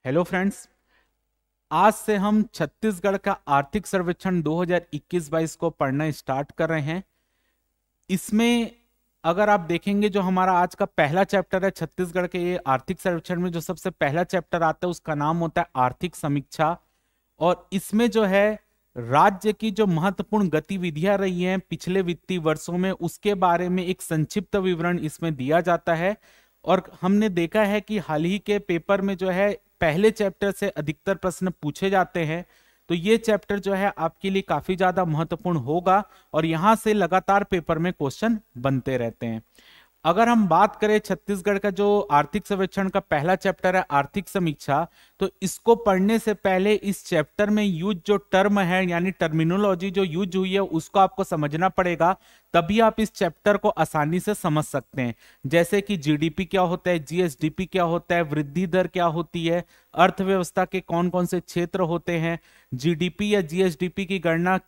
Hello friends. आज से हम छत्तीसगढ़ का आर्थिक सर्वेक्षण 2021-22 को पढ़ना स्टार्ट कर रहे हैं। इसमें अगर आप देखेंगे जो हमारा आज का पहला चैप्टर है छत्तीसगढ़ के ये आर्थिक सर्वेक्षण में जो सबसे पहला चैप्टर आता है उसका नाम होता है आर्थिक समीक्षा। और इसमें जो है राज्य की जो महत्वपूर्ण गतिविधियां रही हैं पिछले वित्तीय वर्षों में उसके बारे में एक संक्षिप्त विवरण इसमें दिया जाता है। और हमने देखा है कि हाल ही के पेपर में जो है पहले चैप्टर से अधिकतर प्रश्न पूछे जाते हैं, तो ये चैप्टर जो है आपके लिए काफी ज्यादा महत्वपूर्ण होगा और यहां से लगातार पेपर में क्वेश्चन बनते रहते हैं। अगर हम बात करें छत्तीसगढ़ का जो आर्थिक सर्वेक्षण का पहला चैप्टर है आर्थिक समीक्षा, तो इसको पढ़ने से पहले इस चैप्टर में यूज जो टर्म है यानी टर्मिनोलॉजी जो यूज हुई है उसको आपको समझना पड़ेगा, तभी आप इस चैप्टर को आसानी से समझ सकते हैं। जैसे कि जीडीपी क्या होता है, जीएसडीपी क्या होता है, वृद्धि दर क्या होती है, अर्थव्यवस्था के कौन कौन से क्षेत्र होते हैं, जीडीपी या जीएसडीपी की गणना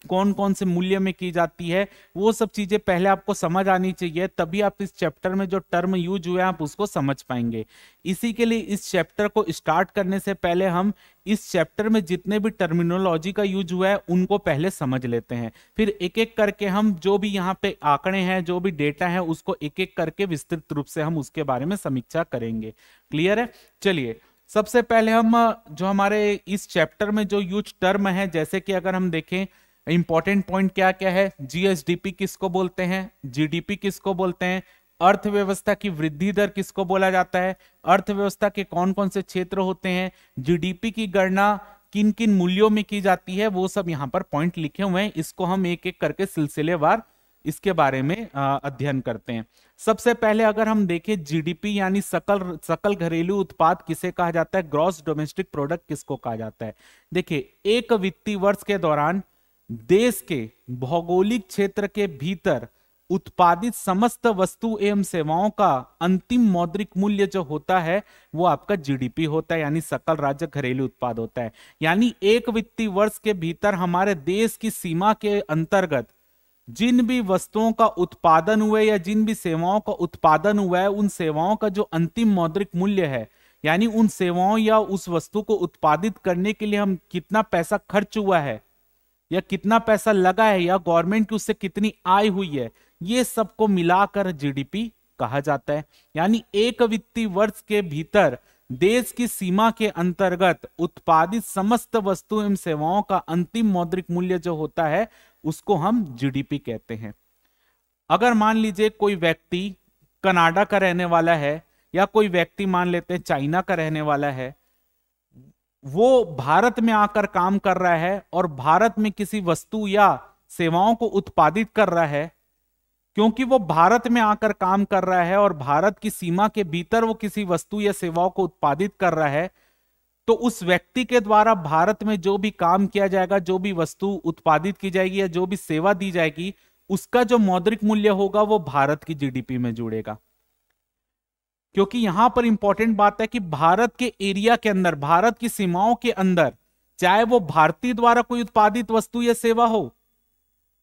कौन कौन से मूल्य में की जाती है, वो सब चीजें पहले आपको समझ आनी चाहिए, तभी आप इस चैप्टर में जो टर्म यूज हुए आप उसको समझ पाएंगे। इसी के लिए इस चैप्टर को स्टार्ट करने से पहले हम इस चैप्टर में जितने भी टर्मिनोलॉजी का यूज हुआ है उनको पहले समझ लेते हैं, फिर एक एक करके हम जो भी यहाँ पे आंकड़े हैं जो भी डेटा है उसको एक एक करके विस्तृत रूप से हम उसके बारे में समीक्षा करेंगे। क्लियर है? चलिए सबसे पहले हम जो हमारे इस चैप्टर में जो यूज टर्म है, जैसे कि अगर हम देखें इंपॉर्टेंट पॉइंट क्या क्या है, जीएसडीपी किसको बोलते हैं, जीडीपी किसको बोलते हैं, अर्थव्यवस्था की वृद्धि दर किसको बोला जाता है, अर्थव्यवस्था के कौन कौन से क्षेत्र होते हैं, जीडीपी की गणना किन किन मूल्यों में की जाती है, वो सब यहाँ पर पॉइंट लिखे हुए हैं। इसको हम एक एक करके सिलसिलेवार इसके बारे में अध्ययन करते हैं। सबसे पहले अगर हम देखें जीडीपी यानी सकल सकल घरेलू उत्पाद किसे कहा जाता है, ग्रॉस डोमेस्टिक प्रोडक्ट किसको कहा जाता है। देखिए एक वित्तीय वर्ष के दौरान देश के भौगोलिक क्षेत्र के भीतर उत्पादित समस्त वस्तु एवं सेवाओं का अंतिम मौद्रिक मूल्य जो होता है वो आपका जीडीपी होता है, यानी सकल राज्य घरेलू उत्पाद होता है। यानी एक वित्तीय वर्ष के भीतर हमारे देश की सीमा के अंतर्गत जिन भी वस्तुओं का उत्पादन हुआ है या जिन भी सेवाओं का उत्पादन हुआ है उन सेवाओं का जो अंतिम मौद्रिक मूल्य है, यानी उन सेवाओं या उस वस्तु को उत्पादित करने के लिए हम कितना पैसा खर्च हुआ है या कितना पैसा लगा है या गवर्नमेंट की उससे कितनी आय हुई है, ये सबको मिलाकर जीडीपी कहा जाता है। यानी एक वित्तीय वर्ष के भीतर देश की सीमा के अंतर्गत उत्पादित समस्त वस्तु एवं सेवाओं का अंतिम मौद्रिक मूल्य जो होता है उसको हम जीडीपी कहते हैं। अगर मान लीजिए कोई व्यक्ति कनाडा का रहने वाला है या कोई व्यक्ति मान लेते हैं चाइना का रहने वाला है, वो भारत में आकर काम कर रहा है और भारत में किसी वस्तु या सेवाओं को उत्पादित कर रहा है, क्योंकि वो भारत में आकर काम कर रहा है और भारत की सीमा के भीतर वो किसी वस्तु या सेवाओं को उत्पादित कर रहा है, तो उस व्यक्ति के द्वारा भारत में जो भी काम किया जाएगा, जो भी वस्तु उत्पादित की जाएगी या जो भी सेवा दी जाएगी, उसका जो मौद्रिक मूल्य होगा वो भारत की जीडीपी में जुड़ेगा। क्योंकि यहां पर इंपॉर्टेंट बात है कि भारत के एरिया के अंदर, भारत की सीमाओं के अंदर, चाहे वो भारतीय द्वारा कोई उत्पादित वस्तु या सेवा हो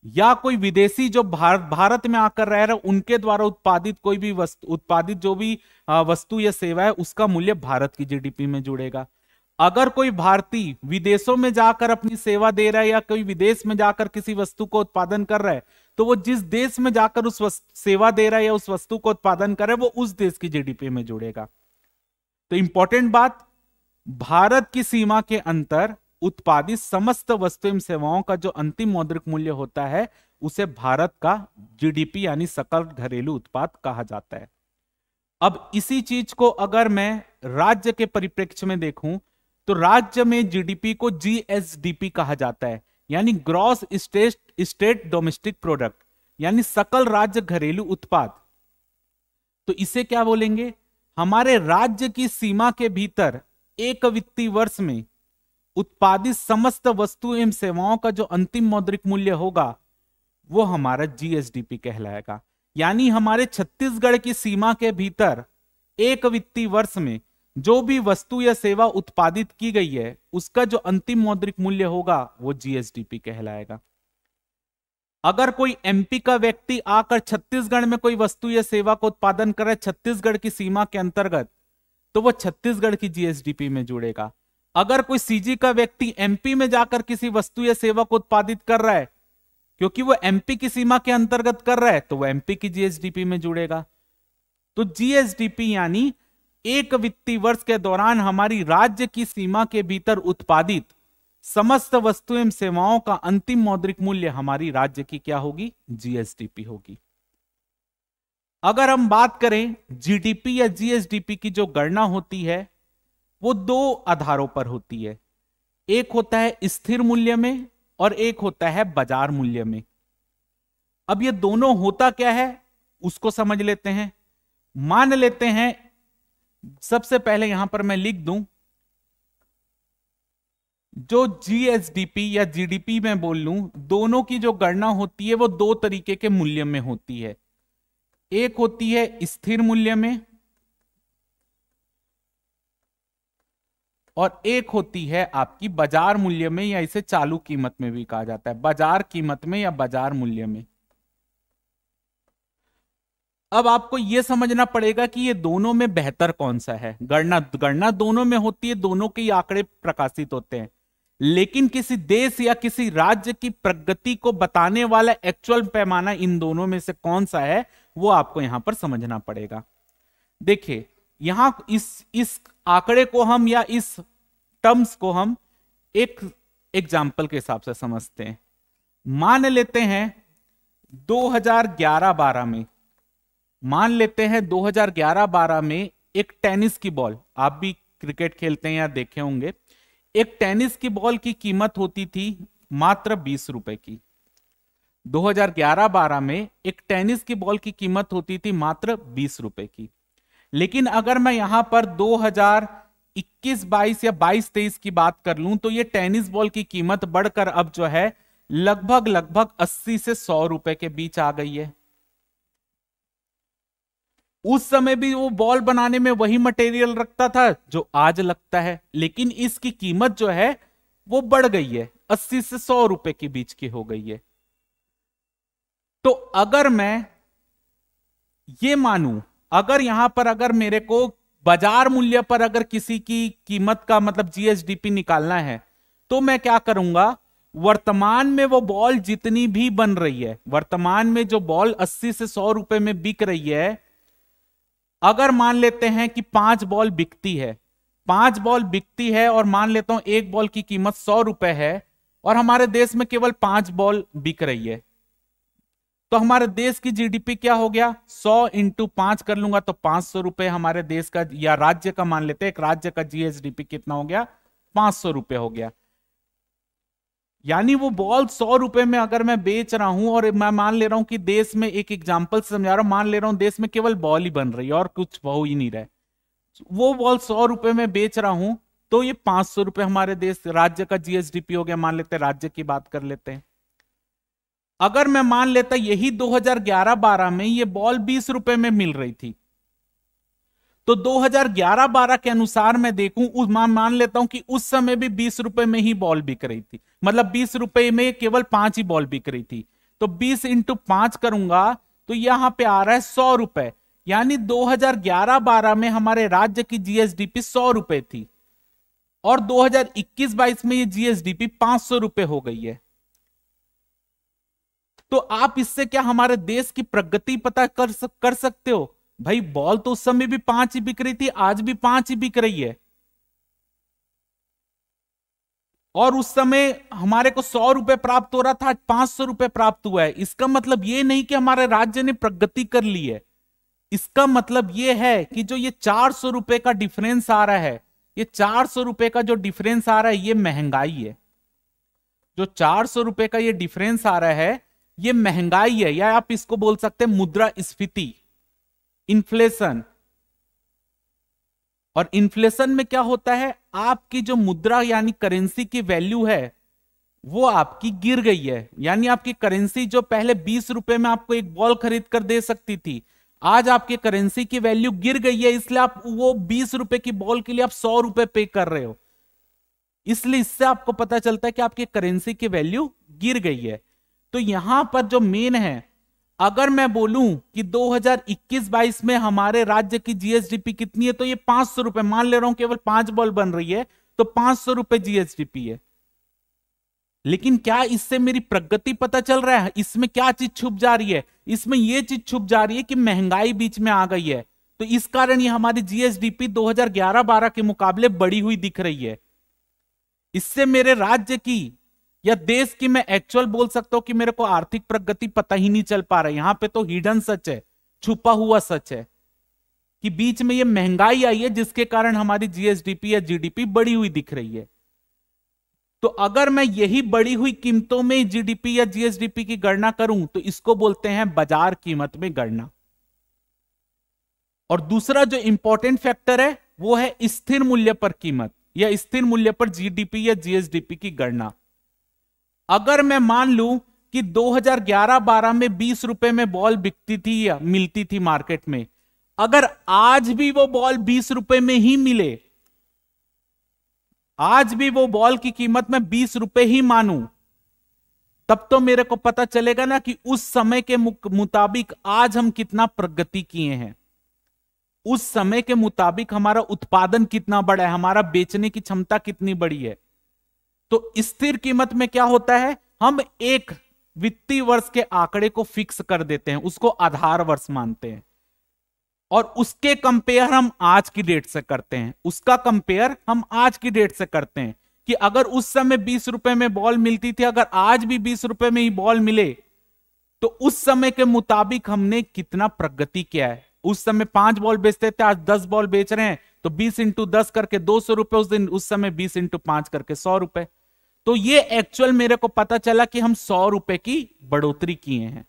या कोई विदेशी जो भारत में आकर रह रहे उनके द्वारा उत्पादित कोई भी वस्तु, उत्पादित जो भी वस्तु या सेवा है उसका मूल्य भारत की जीडीपी में जुड़ेगा। अगर कोई भारतीय विदेशों में जाकर अपनी सेवा दे रहा है या कोई विदेश में जाकर किसी वस्तु को उत्पादन कर रहा है, तो वो जिस देश में जाकर उस सेवा दे रहा है या उस वस्तु को उत्पादन कर रहा है वो उस देश की जीडीपी में जुड़ेगा। तो इंपॉर्टेंट बात, भारत की सीमा के अंतर उत्पादित समस्त वस्तु एवं सेवाओं का जो अंतिम मौद्रिक मूल्य होता है उसे भारत का जीडीपी यानी सकल घरेलू उत्पाद कहा जाता है। अब इसी चीज को अगर मैं राज्य के परिप्रेक्ष्य में देखूं तो राज्य में जीडीपी को जीएसडीपी कहा जाता है, यानी ग्रॉस स्टेट डोमेस्टिक प्रोडक्ट, यानी सकल राज्य घरेलू उत्पाद। तो इसे क्या बोलेंगे, हमारे राज्य की सीमा के भीतर एक वित्तीय वर्ष में उत्पादित समस्त वस्तु एवं सेवाओं का जो अंतिम मौद्रिक मूल्य होगा वो हमारा जीएसडीपी कहलाएगा। यानी हमारे छत्तीसगढ़ की सीमा के भीतर एक वित्तीय वर्ष में जो भी वस्तु या सेवा उत्पादित की गई है उसका जो अंतिम मौद्रिक मूल्य होगा वो जीएसडीपी कहलाएगा। अगर कोई एमपी का व्यक्ति आकर छत्तीसगढ़ में कोई वस्तु या सेवा का उत्पादन करे छत्तीसगढ़ की सीमा के अंतर्गत, तो वो छत्तीसगढ़ की जीएसडीपी में जुड़ेगा। अगर कोई सीजी का व्यक्ति एमपी में जाकर किसी वस्तु या सेवा को उत्पादित कर रहा है, क्योंकि वो एमपी की सीमा के अंतर्गत कर रहा है, तो वो एमपी की जीएसडीपी में जुड़ेगा। तो जीएसडीपी यानी एक वित्तीय वर्ष के दौरान हमारी राज्य की सीमा के भीतर उत्पादित समस्त वस्तु एवं सेवाओं का अंतिम मौद्रिक मूल्य हमारी राज्य की क्या होगी? जीएसडीपी होगी। अगर हम बात करें जीडीपी या जीएसडीपी की जो गणना होती है वो दो आधारों पर होती है। एक होता है स्थिर मूल्य में और एक होता है बाजार मूल्य में। अब ये दोनों होता क्या है उसको समझ लेते हैं। मान लेते हैं, सबसे पहले यहां पर मैं लिख दूं, जो जीएसडीपी या जीडीपी में बोल लूं, दोनों की जो गणना होती है वो दो तरीके के मूल्य में होती है। एक होती है स्थिर मूल्य में और एक होती है आपकी बाजार मूल्य में, या इसे चालू कीमत में भी कहा जाता है, बाजार कीमत में या बाजार मूल्य में। अब आपको यह समझना पड़ेगा कि ये दोनों में बेहतर कौन सा है। गणना दोनों में होती है, दोनों के आंकड़े प्रकाशित होते हैं, लेकिन किसी देश या किसी राज्य की प्रगति को बताने वाला एक्चुअल पैमाना इन दोनों में से कौन सा है वो आपको यहां पर समझना पड़ेगा। देखिए यहां इस आंकड़े को हम या इस टर्म्स को हम एक एग्जाम्पल के हिसाब से समझते हैं। मान लेते हैं 2011-12 में, मान लेते हैं 2011-12 में एक टेनिस की बॉल, आप भी क्रिकेट खेलते हैं या देखे होंगे, एक टेनिस की बॉल की कीमत होती थी मात्र 20 रुपए की। 2011-12 में एक टेनिस की बॉल की कीमत होती थी मात्र 20 रुपए की। लेकिन अगर मैं यहां पर 2021-22 या 22-23 की बात कर लूं तो ये टेनिस बॉल की कीमत बढ़कर अब जो है लगभग 80 से 100 रुपए के बीच आ गई है। उस समय भी वो बॉल बनाने में वही मटेरियल रखता था जो आज लगता है, लेकिन इसकी कीमत जो है वो बढ़ गई है, 80 से 100 रुपए के बीच की हो गई है। तो अगर मैं ये मानूं, अगर यहां पर अगर मेरे को बाजार मूल्य पर अगर किसी की कीमत का मतलब जीएसडीपी निकालना है, तो मैं क्या करूंगा, वर्तमान में वो बॉल जितनी भी बन रही है, वर्तमान में जो बॉल 80 से 100 रुपए में बिक रही है, अगर मान लेते हैं कि 5 बॉल बिकती है, 5 बॉल बिकती है और मान लेता हूं एक बॉल की कीमत 100 रुपए है और हमारे देश में केवल 5 बॉल बिक रही है, तो हमारे देश की जीडीपी क्या हो गया, 100 इंटू 5 कर लूंगा तो 500 रुपए हमारे देश का या राज्य का, मान लेते हैं एक राज्य का जीएसडीपी कितना हो गया, 500 रुपए हो गया। यानी वो बॉल 100 रुपए में अगर मैं बेच रहा हूं, और मैं मान ले रहा हूं कि देश में, एक एग्जांपल से समझा रहा हूं, मान ले रहा हूं देश में केवल बॉल ही बन रही है और कुछ हो ही नहीं रहा है, वो बॉल 100 रुपए में बेच रहा हूं, तो ये 500 रुपए हमारे देश राज्य का जीएसडीपी हो गया। मान लेते हैं राज्य की बात कर लेते हैं। अगर मैं मान लेता यही 2011-12 में ये बॉल 20 रुपए में मिल रही थी, तो 2011-12 के अनुसार मैं देखूं, मान लेता हूं कि उस समय भी 20 रुपए में ही बॉल बिक रही थी, मतलब 20 रुपए में केवल 5 ही बॉल बिक रही थी, तो 20 इंटू 5 करूंगा तो यहां पे आ रहा है 100 रुपए। यानी 2011-12 में हमारे राज्य की जीएसडीपी 100 रुपए थी और 2021-22 में ये जीएसडीपी 500 रुपए हो गई है। तो आप इससे क्या हमारे देश की प्रगति पता कर सकते हो? भाई बॉल तो उस समय भी 5 ही बिक रही थी, आज भी 5 ही बिक रही है, और उस समय हमारे को 100 रुपए प्राप्त हो रहा था, आज 500 रुपए प्राप्त हुआ है। इसका मतलब ये नहीं कि हमारे राज्य ने प्रगति कर ली है, इसका मतलब ये है कि जो ये 400 रुपए का डिफरेंस आ रहा है, ये 400 रुपए का जो डिफरेंस आ रहा है ये महंगाई है। जो 400 रुपए का ये डिफरेंस आ रहा है ये महंगाई है, या आप इसको बोल सकते हैं मुद्रास्फीति, इन्फ्लेशन। और इन्फ्लेशन में क्या होता है, आपकी जो मुद्रा यानी करेंसी की वैल्यू है वो आपकी गिर गई है। यानी आपकी करेंसी जो पहले 20 रुपए में आपको एक बॉल खरीद कर दे सकती थी, आज आपकी करेंसी की वैल्यू गिर गई है, इसलिए आप वो 20 रुपए की बॉल के लिए आप 100 रुपए पे कर रहे हो। इसलिए इससे आपको पता चलता है कि आपकी करेंसी की वैल्यू गिर गई है। तो यहां पर जो मेन है, अगर मैं बोलूं कि 2021-22 में हमारे राज्य की जीएसडीपी कितनी है, तो ये 500 रुपए, मान ले रहा हूं केवल 5 बॉल बन रही है, तो 500 रुपए जीएसडीपी है। लेकिन क्या इससे मेरी प्रगति पता चल रहा है? इसमें क्या चीज छुप जा रही है? इसमें यह चीज छुप जा रही है कि महंगाई बीच में आ गई है, तो इस कारण ये हमारी जीएसडीपी 2011-12 के मुकाबले बढ़ी हुई दिख रही है। इससे मेरे राज्य की या देश की मैं एक्चुअल बोल सकता हूं कि मेरे को आर्थिक प्रगति पता ही नहीं चल पा रहा है। यहां पे तो हिडन सच है, छुपा हुआ सच है कि बीच में ये महंगाई आई है जिसके कारण हमारी जीएसडीपी या जीडीपी बढ़ी हुई दिख रही है। तो अगर मैं यही बढ़ी हुई कीमतों में जीडीपी या जीएसडीपी की गणना करूं तो इसको बोलते हैं बाजार कीमत में गणना। और दूसरा जो इंपॉर्टेंट फैक्टर है वो है स्थिर मूल्य पर कीमत या स्थिर मूल्य पर जीडीपी या जीएसडीपी की गणना। अगर मैं मान लूं कि 2011-12 में 20 रुपए में बॉल बिकती थी या मिलती थी मार्केट में, अगर आज भी वो बॉल 20 रुपए में ही मिले, आज भी वो बॉल की कीमत में 20 रुपए ही मानूं, तब तो मेरे को पता चलेगा ना कि उस समय के मुताबिक आज हम कितना प्रगति किए हैं, उस समय के मुताबिक हमारा उत्पादन कितना बड़ा है, हमारा बेचने की क्षमता कितनी बड़ी है। तो स्थिर कीमत में क्या होता है, हम एक वित्तीय वर्ष के आंकड़े को फिक्स कर देते हैं, उसको आधार वर्ष मानते हैं और उसके कंपेयर हम आज की डेट से करते हैं, उसका कंपेयर हम आज की डेट से करते हैं कि अगर उस समय 20 रुपए में बॉल मिलती थी, अगर आज भी 20 रुपए में ही बॉल मिले तो उस समय के मुताबिक हमने कितना प्रगति किया है। उस समय 5 बॉल बेचते थे, आज 10 बॉल बेच रहे हैं, तो 20 इंटू 10 करके 200 रुपए उस दिन, उस समय 20 इंटू 5 करके 100 रुपए। तो ये एक्चुअल मेरे को पता चला कि हम 100 रुपए की बढ़ोतरी किए हैं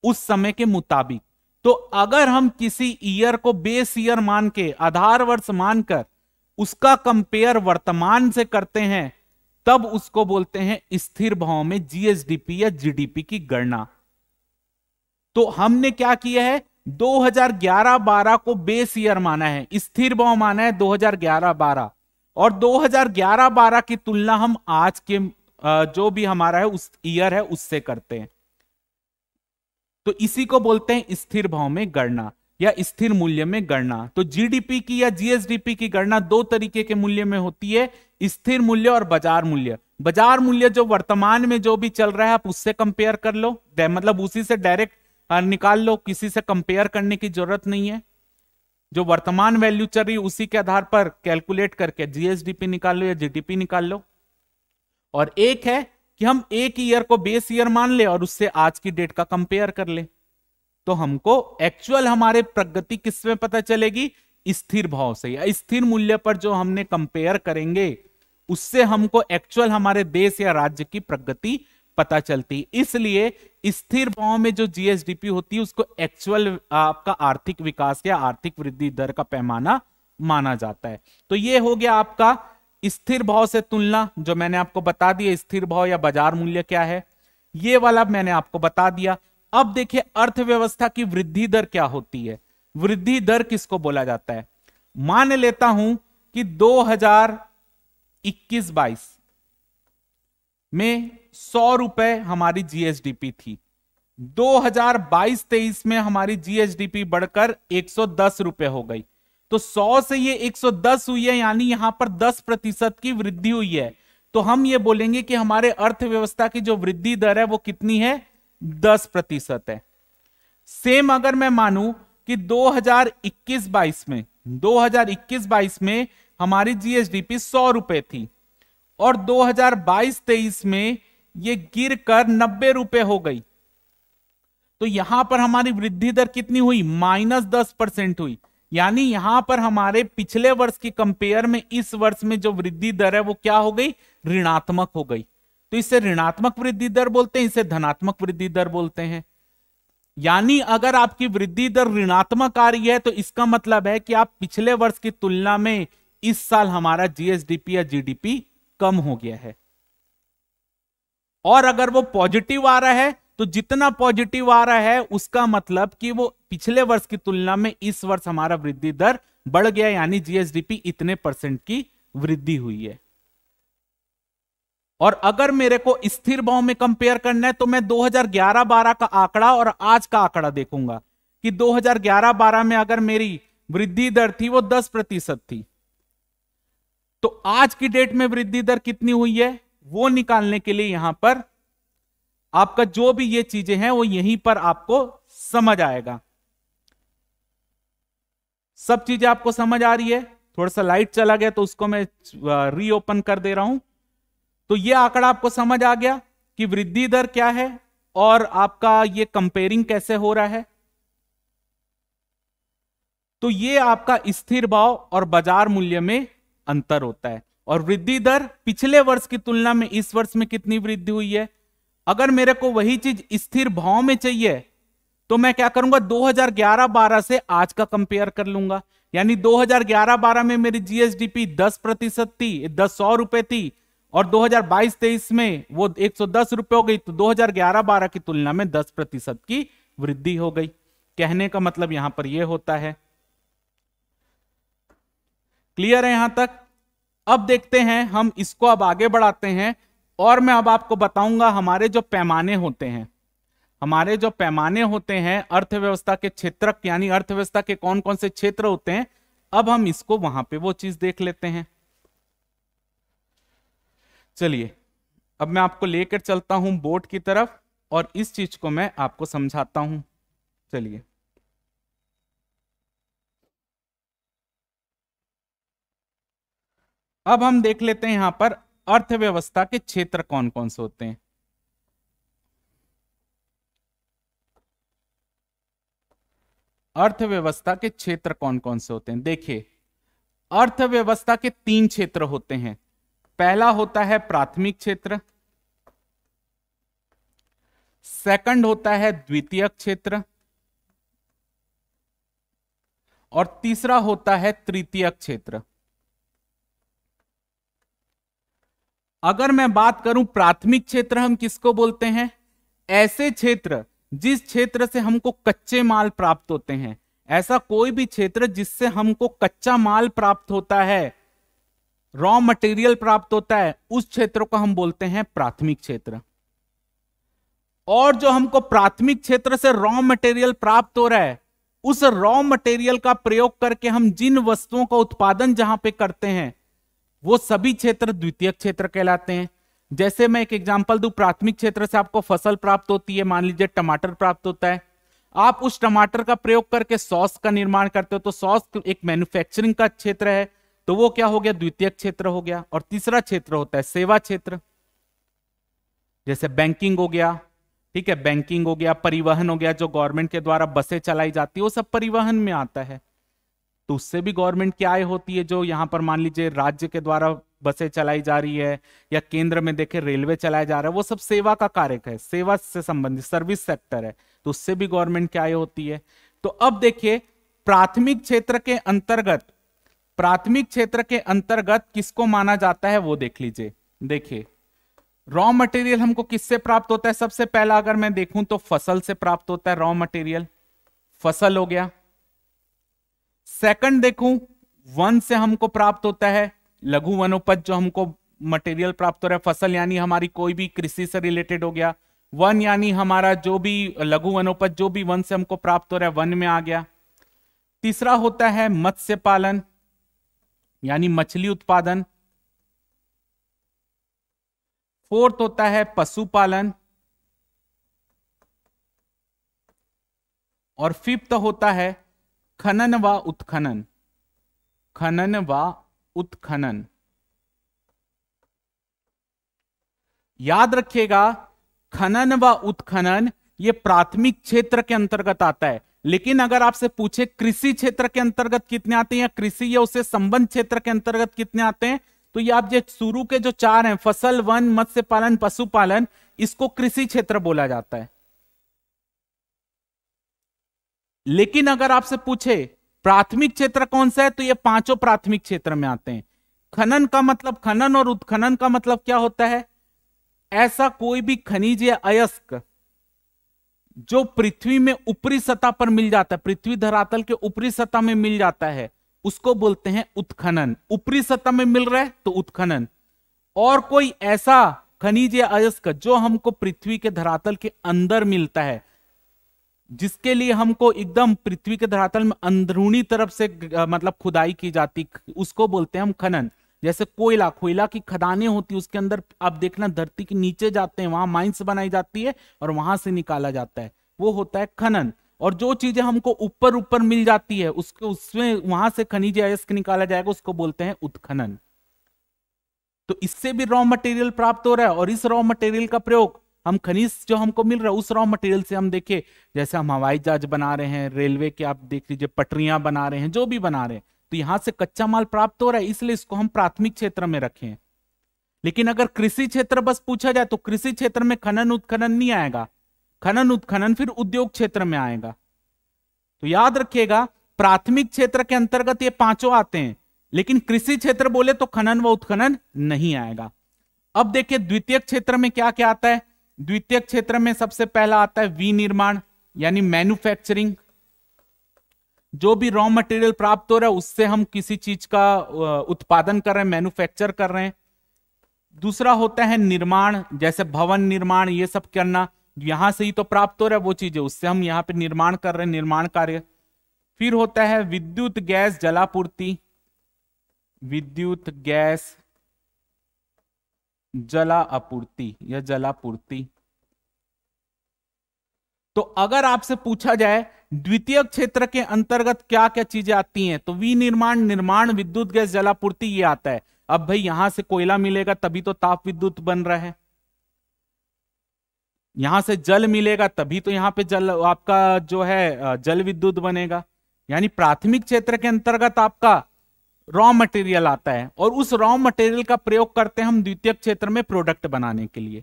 उस समय के मुताबिक। तो अगर हम किसी ईयर को बेस ईयर मान के, आधार वर्ष मानकर उसका कंपेयर वर्तमान से करते हैं, तब उसको बोलते हैं स्थिर भाव में जीएसडीपी या जीडीपी की गणना। तो हमने क्या किया है, 2011-12 को बेस ईयर माना है, स्थिर भाव माना है 2011-12, और 2011-12 की तुलना हम आज के जो भी हमारा है उस ईयर है उससे करते हैं। तो इसी को बोलते हैं स्थिर भाव में गणना या स्थिर मूल्य में गणना। तो जीडीपी की या जीएसडीपी की गणना दो तरीके के मूल्य में होती है, स्थिर मूल्य और बाजार मूल्य। बाजार मूल्य जो वर्तमान में जो भी चल रहा है आप उससे कंपेयर कर लो, मतलब उसी से डायरेक्ट निकाल लो, किसी से कंपेयर करने की जरूरत नहीं है। जो वर्तमान वैल्यू चल रही है उसी के आधार पर कैलकुलेट करके जीएसडीपी निकाल लो या जीडीपी निकाल लो। और एक है कि हम एक ईयर को बेस ईयर मान ले और उससे आज की डेट का कंपेयर कर ले, तो हमको एक्चुअल हमारे प्रगति किसमें पता चलेगी, स्थिर भाव से या स्थिर मूल्य पर जो हमने कंपेयर करेंगे उससे हमको एक्चुअल हमारे देश या राज्य की प्रगति पता चलती। इसलिए स्थिर भाव में जो जीएसडीपी होती है उसको एक्चुअल आपका आर्थिक विकास या आर्थिक वृद्धि दर का पैमाना माना जाता है। तो ये हो गया आपका स्थिर भाव से तुलना, जो मैंने आपको बता दिया स्थिर भाव या बाजार मूल्य क्या है, ये वाला मैंने आपको बता दिया। अब देखिए अर्थव्यवस्था की वृद्धि दर क्या होती है। वृद्धि दर किसको बोला जाता है, मान लेता हूं कि 2021-22 में 100 रुपए हमारी जीएसडीपी थी, 2022-23 में हमारी जीएसडीपी बढ़कर 110 रुपए हो गई। तो 100 से ये 110 हुई है, यानी यहां पर 10% की वृद्धि हुई है। तो हम ये बोलेंगे कि हमारे अर्थव्यवस्था की जो वृद्धि दर है वो कितनी है, 10% है। सेम अगर मैं मानूं कि 2021-22 में हमारी जीएसडीपी 100 रुपए थी और 2022-23 में ये गिर कर 90 रुपए हो गई, तो यहां पर हमारी वृद्धि दर कितनी हुई, -10% हुई। यानी यहां पर हमारे पिछले वर्ष की कंपेयर में इस वर्ष में जो वृद्धि दर है वो क्या हो गई, ऋणात्मक हो गई। तो इसे ऋणात्मक वृद्धि दर बोलते हैं, इसे धनात्मक वृद्धि दर बोलते हैं। यानी अगर आपकी वृद्धि दर ऋणात्मक आ रही है तो इसका मतलब है कि आप पिछले वर्ष की तुलना में इस साल हमारा जीएसडीपी या जीडीपी कम हो गया है। और अगर वो पॉजिटिव आ रहा है तो जितना पॉजिटिव आ रहा है उसका मतलब कि वो पिछले वर्ष की तुलना में इस वर्ष हमारा वृद्धि दर बढ़ गया, यानी जीएसडीपी इतने % की वृद्धि हुई है। और अगर मेरे को स्थिर भाव में कंपेयर करना है तो मैं 2011-12 का आंकड़ा और आज का आंकड़ा देखूंगा कि 2011-12 में अगर मेरी वृद्धि दर थी वो 10% थी, तो आज की डेट में वृद्धि दर कितनी हुई है वो निकालने के लिए यहां पर आपका जो भी ये चीजें हैं वो यहीं पर आपको समझ आएगा। सब चीजें आपको समझ आ रही है? थोड़ा सा लाइट चला गया तो उसको मैं रीओपन कर दे रहा हूं। तो ये आंकड़ा आपको समझ आ गया कि वृद्धि दर क्या है और आपका ये कंपेयरिंग कैसे हो रहा है। तो ये आपका स्थिर भाव और बाजार मूल्य में अंतर होता है। और वृद्धि दर पिछले वर्ष की तुलना में इस वर्ष में कितनी वृद्धि हुई है। अगर मेरे को वही चीज स्थिर भाव में चाहिए तो मैं क्या करूंगा, 2011-12 से आज का कंपेयर कर लूंगा। यानी 2011-12 में मेरी जीएसडीपी 10% थी, 100 रुपए थी, और 2022-23 में वो 110 रुपए हो गई। तो 2011-12 की तुलना में 10% की वृद्धि हो गई। कहने का मतलब यहां पर यह होता है। क्लियर है यहां तक? अब देखते हैं हम इसको, अब आगे बढ़ाते हैं और मैं अब आपको बताऊंगा हमारे जो पैमाने होते हैं, हमारे जो पैमाने होते हैं अर्थव्यवस्था के क्षेत्रक, यानी अर्थव्यवस्था के कौन कौन से क्षेत्र होते हैं, अब हम इसको वहां पे वो चीज देख लेते हैं। चलिए अब मैं आपको लेकर चलता हूं बोर्ड की तरफ और इस चीज को मैं आपको समझाता हूं। चलिए अब हम देख लेते हैं यहां पर अर्थव्यवस्था के क्षेत्र कौन कौन से होते हैं। अर्थव्यवस्था के क्षेत्र कौन कौन से होते हैं, देखिए अर्थव्यवस्था के 3 क्षेत्र होते हैं। पहला होता है प्राथमिक क्षेत्र, सेकंड होता है द्वितीयक क्षेत्र, और तीसरा होता है तृतीयक क्षेत्र। अगर मैं बात करूं प्राथमिक क्षेत्र हम किसको बोलते हैं, ऐसे क्षेत्र जिस क्षेत्र से हमको कच्चे माल प्राप्त होते हैं। ऐसा कोई भी क्षेत्र जिससे हमको कच्चा माल प्राप्त होता है, रॉ मटेरियल प्राप्त होता है, उस क्षेत्र को हम बोलते हैं प्राथमिक क्षेत्र। और जो हमको प्राथमिक क्षेत्र से रॉ मटेरियल प्राप्त हो रहा है, उस रॉ मटेरियल का प्रयोग करके हम जिन वस्तुओं का उत्पादन जहां पे करते हैं वो सभी क्षेत्र द्वितीयक क्षेत्र कहलाते हैं। जैसे मैं एक एग्जांपल दूं, प्राथमिक क्षेत्र से आपको फसल प्राप्त होती है, मान लीजिए टमाटर प्राप्त होता है, आप उस टमाटर का प्रयोग करके सॉस का निर्माण करते हो, तो सॉस एक मैन्युफैक्चरिंग का क्षेत्र है, तो वो क्या हो गया, द्वितीयक क्षेत्र हो गया। और तीसरा क्षेत्र होता है सेवा क्षेत्र, जैसे बैंकिंग हो गया, ठीक है, बैंकिंग हो गया, परिवहन हो गया, जो गवर्नमेंट के द्वारा बसें चलाई जाती है वो सब परिवहन में आता है, तो उससे भी गवर्नमेंट की आय होती है। जो यहां पर मान लीजिए राज्य के द्वारा बसें चलाई जा रही है या केंद्र में देखे रेलवे चलाया जा रहा है, वो सब सेवा का कार्य है, सेवा से संबंधित सर्विस सेक्टर है, तो उससे भी गवर्नमेंट की आय होती है। तो अब देखिए प्राथमिक क्षेत्र के अंतर्गत, प्राथमिक क्षेत्र के अंतर्गत किसको माना जाता है वो देख लीजिए। देखिए रॉ मटेरियल हमको किससे प्राप्त होता है, सबसे पहला अगर मैं देखूं तो फसल से प्राप्त होता है रॉ मटेरियल, फसल हो गया। सेकंड देखूं, वन से हमको प्राप्त होता है लघु वनोपज, जो हमको मटेरियल प्राप्त हो रहा है, फसल यानी हमारी कोई भी कृषि से रिलेटेड हो गया, वन यानी हमारा जो भी लघु वनोपज जो भी वन से हमको प्राप्त हो रहा है वन में आ गया। तीसरा होता है मत्स्य पालन यानी मछली उत्पादन। फोर्थ होता है पशुपालन, और फिफ्थ होता है खनन व उत्खनन, खनन व उत्खनन। याद रखिएगा खनन व उत्खनन ये प्राथमिक क्षेत्र के अंतर्गत आता है, लेकिन अगर आपसे पूछे कृषि क्षेत्र के अंतर्गत कितने आते हैं या कृषि या उससे संबंध क्षेत्र के अंतर्गत कितने आते हैं, तो ये आप जो शुरू के जो 4 हैं, फसल, वन, मत्स्य पालन, पशुपालन, इसको कृषि क्षेत्र बोला जाता है। लेकिन अगर आपसे पूछे प्राथमिक क्षेत्र कौन सा है, तो ये 5 प्राथमिक क्षेत्र में आते हैं। खनन का मतलब, खनन और उत्खनन का मतलब क्या होता है, ऐसा कोई भी खनिज या अयस्क जो पृथ्वी में ऊपरी सतह पर मिल जाता है, पृथ्वी धरातल के ऊपरी सतह में मिल जाता है, उसको बोलते हैं उत्खनन। ऊपरी सतह में मिल रहा है तो उत्खनन। और कोई ऐसा खनिज अयस्क जो हमको पृथ्वी के धरातल के अंदर मिलता है, जिसके लिए हमको एकदम पृथ्वी के धरातल में अंदरूनी तरफ से मतलब खुदाई की जाती, उसको बोलते हैं हम खनन। जैसे कोयला की खदानें होती, उसके अंदर आप देखना धरती के नीचे जाते हैं, वहां माइंस बनाई जाती है और वहां से निकाला जाता है, वो होता है खनन। और जो चीजें हमको ऊपर ऊपर मिल जाती है उसके उसमें वहां से खनिज अयस्क निकाला जाएगा, उसको बोलते हैं उत्खनन। तो इससे भी रॉ मटेरियल प्राप्त हो रहा है, और इस रॉ मटेरियल का प्रयोग हम खनिज जो हमको मिल रहा है उस रॉ मटेरियल से हम देखे, जैसे हम हवाई जहाज बना रहे हैं, रेलवे के आप देख लीजिए पटरियां बना रहे हैं, जो भी बना रहे हैं, तो यहां से कच्चा माल प्राप्त हो रहा है, इसलिए इसको हम प्राथमिक क्षेत्र में रखें। लेकिन अगर कृषि क्षेत्र बस पूछा जाए तो कृषि क्षेत्र में खनन उत्खनन नहीं आएगा, खनन उत्खनन फिर उद्योग क्षेत्र में आएगा। तो याद रखिएगा प्राथमिक क्षेत्र के अंतर्गत ये पांचों आते हैं, लेकिन कृषि क्षेत्र बोले तो खनन व उत्खनन नहीं आएगा। अब देखिए द्वितीय क्षेत्र में क्या क्या आता है। द्वितीय क्षेत्र में सबसे पहला आता है विनिर्माण यानी मैन्युफैक्चरिंग। जो भी रॉ मटेरियल प्राप्त हो रहा है उससे हम किसी चीज का उत्पादन कर रहे हैं, मैन्युफैक्चर कर रहे हैं। दूसरा होता है निर्माण, जैसे भवन निर्माण, ये सब करना, यहां से ही तो प्राप्त हो रहा है वो चीजें, उससे हम यहाँ पे निर्माण कर रहे हैं, निर्माण कार्य। फिर होता है विद्युत गैस जलापूर्ति, विद्युत गैस जला आपूर्ति या जलापूर्ति। तो अगर आपसे पूछा जाए द्वितीय क्षेत्र के अंतर्गत क्या क्या चीजें आती हैं, तो विनिर्माण, निर्माण, विद्युत गैस जलापूर्ति ये आता है। अब भाई यहां से कोयला मिलेगा तभी तो ताप विद्युत बन रहा है, यहां से जल मिलेगा तभी तो यहां पे जल आपका जो है जल विद्युत बनेगा। यानी प्राथमिक क्षेत्र के अंतर्गत आपका रॉ मटेरियल आता है, और उस रॉ मटेरियल का प्रयोग करते हैं हम द्वितीय क्षेत्र में प्रोडक्ट बनाने के लिए।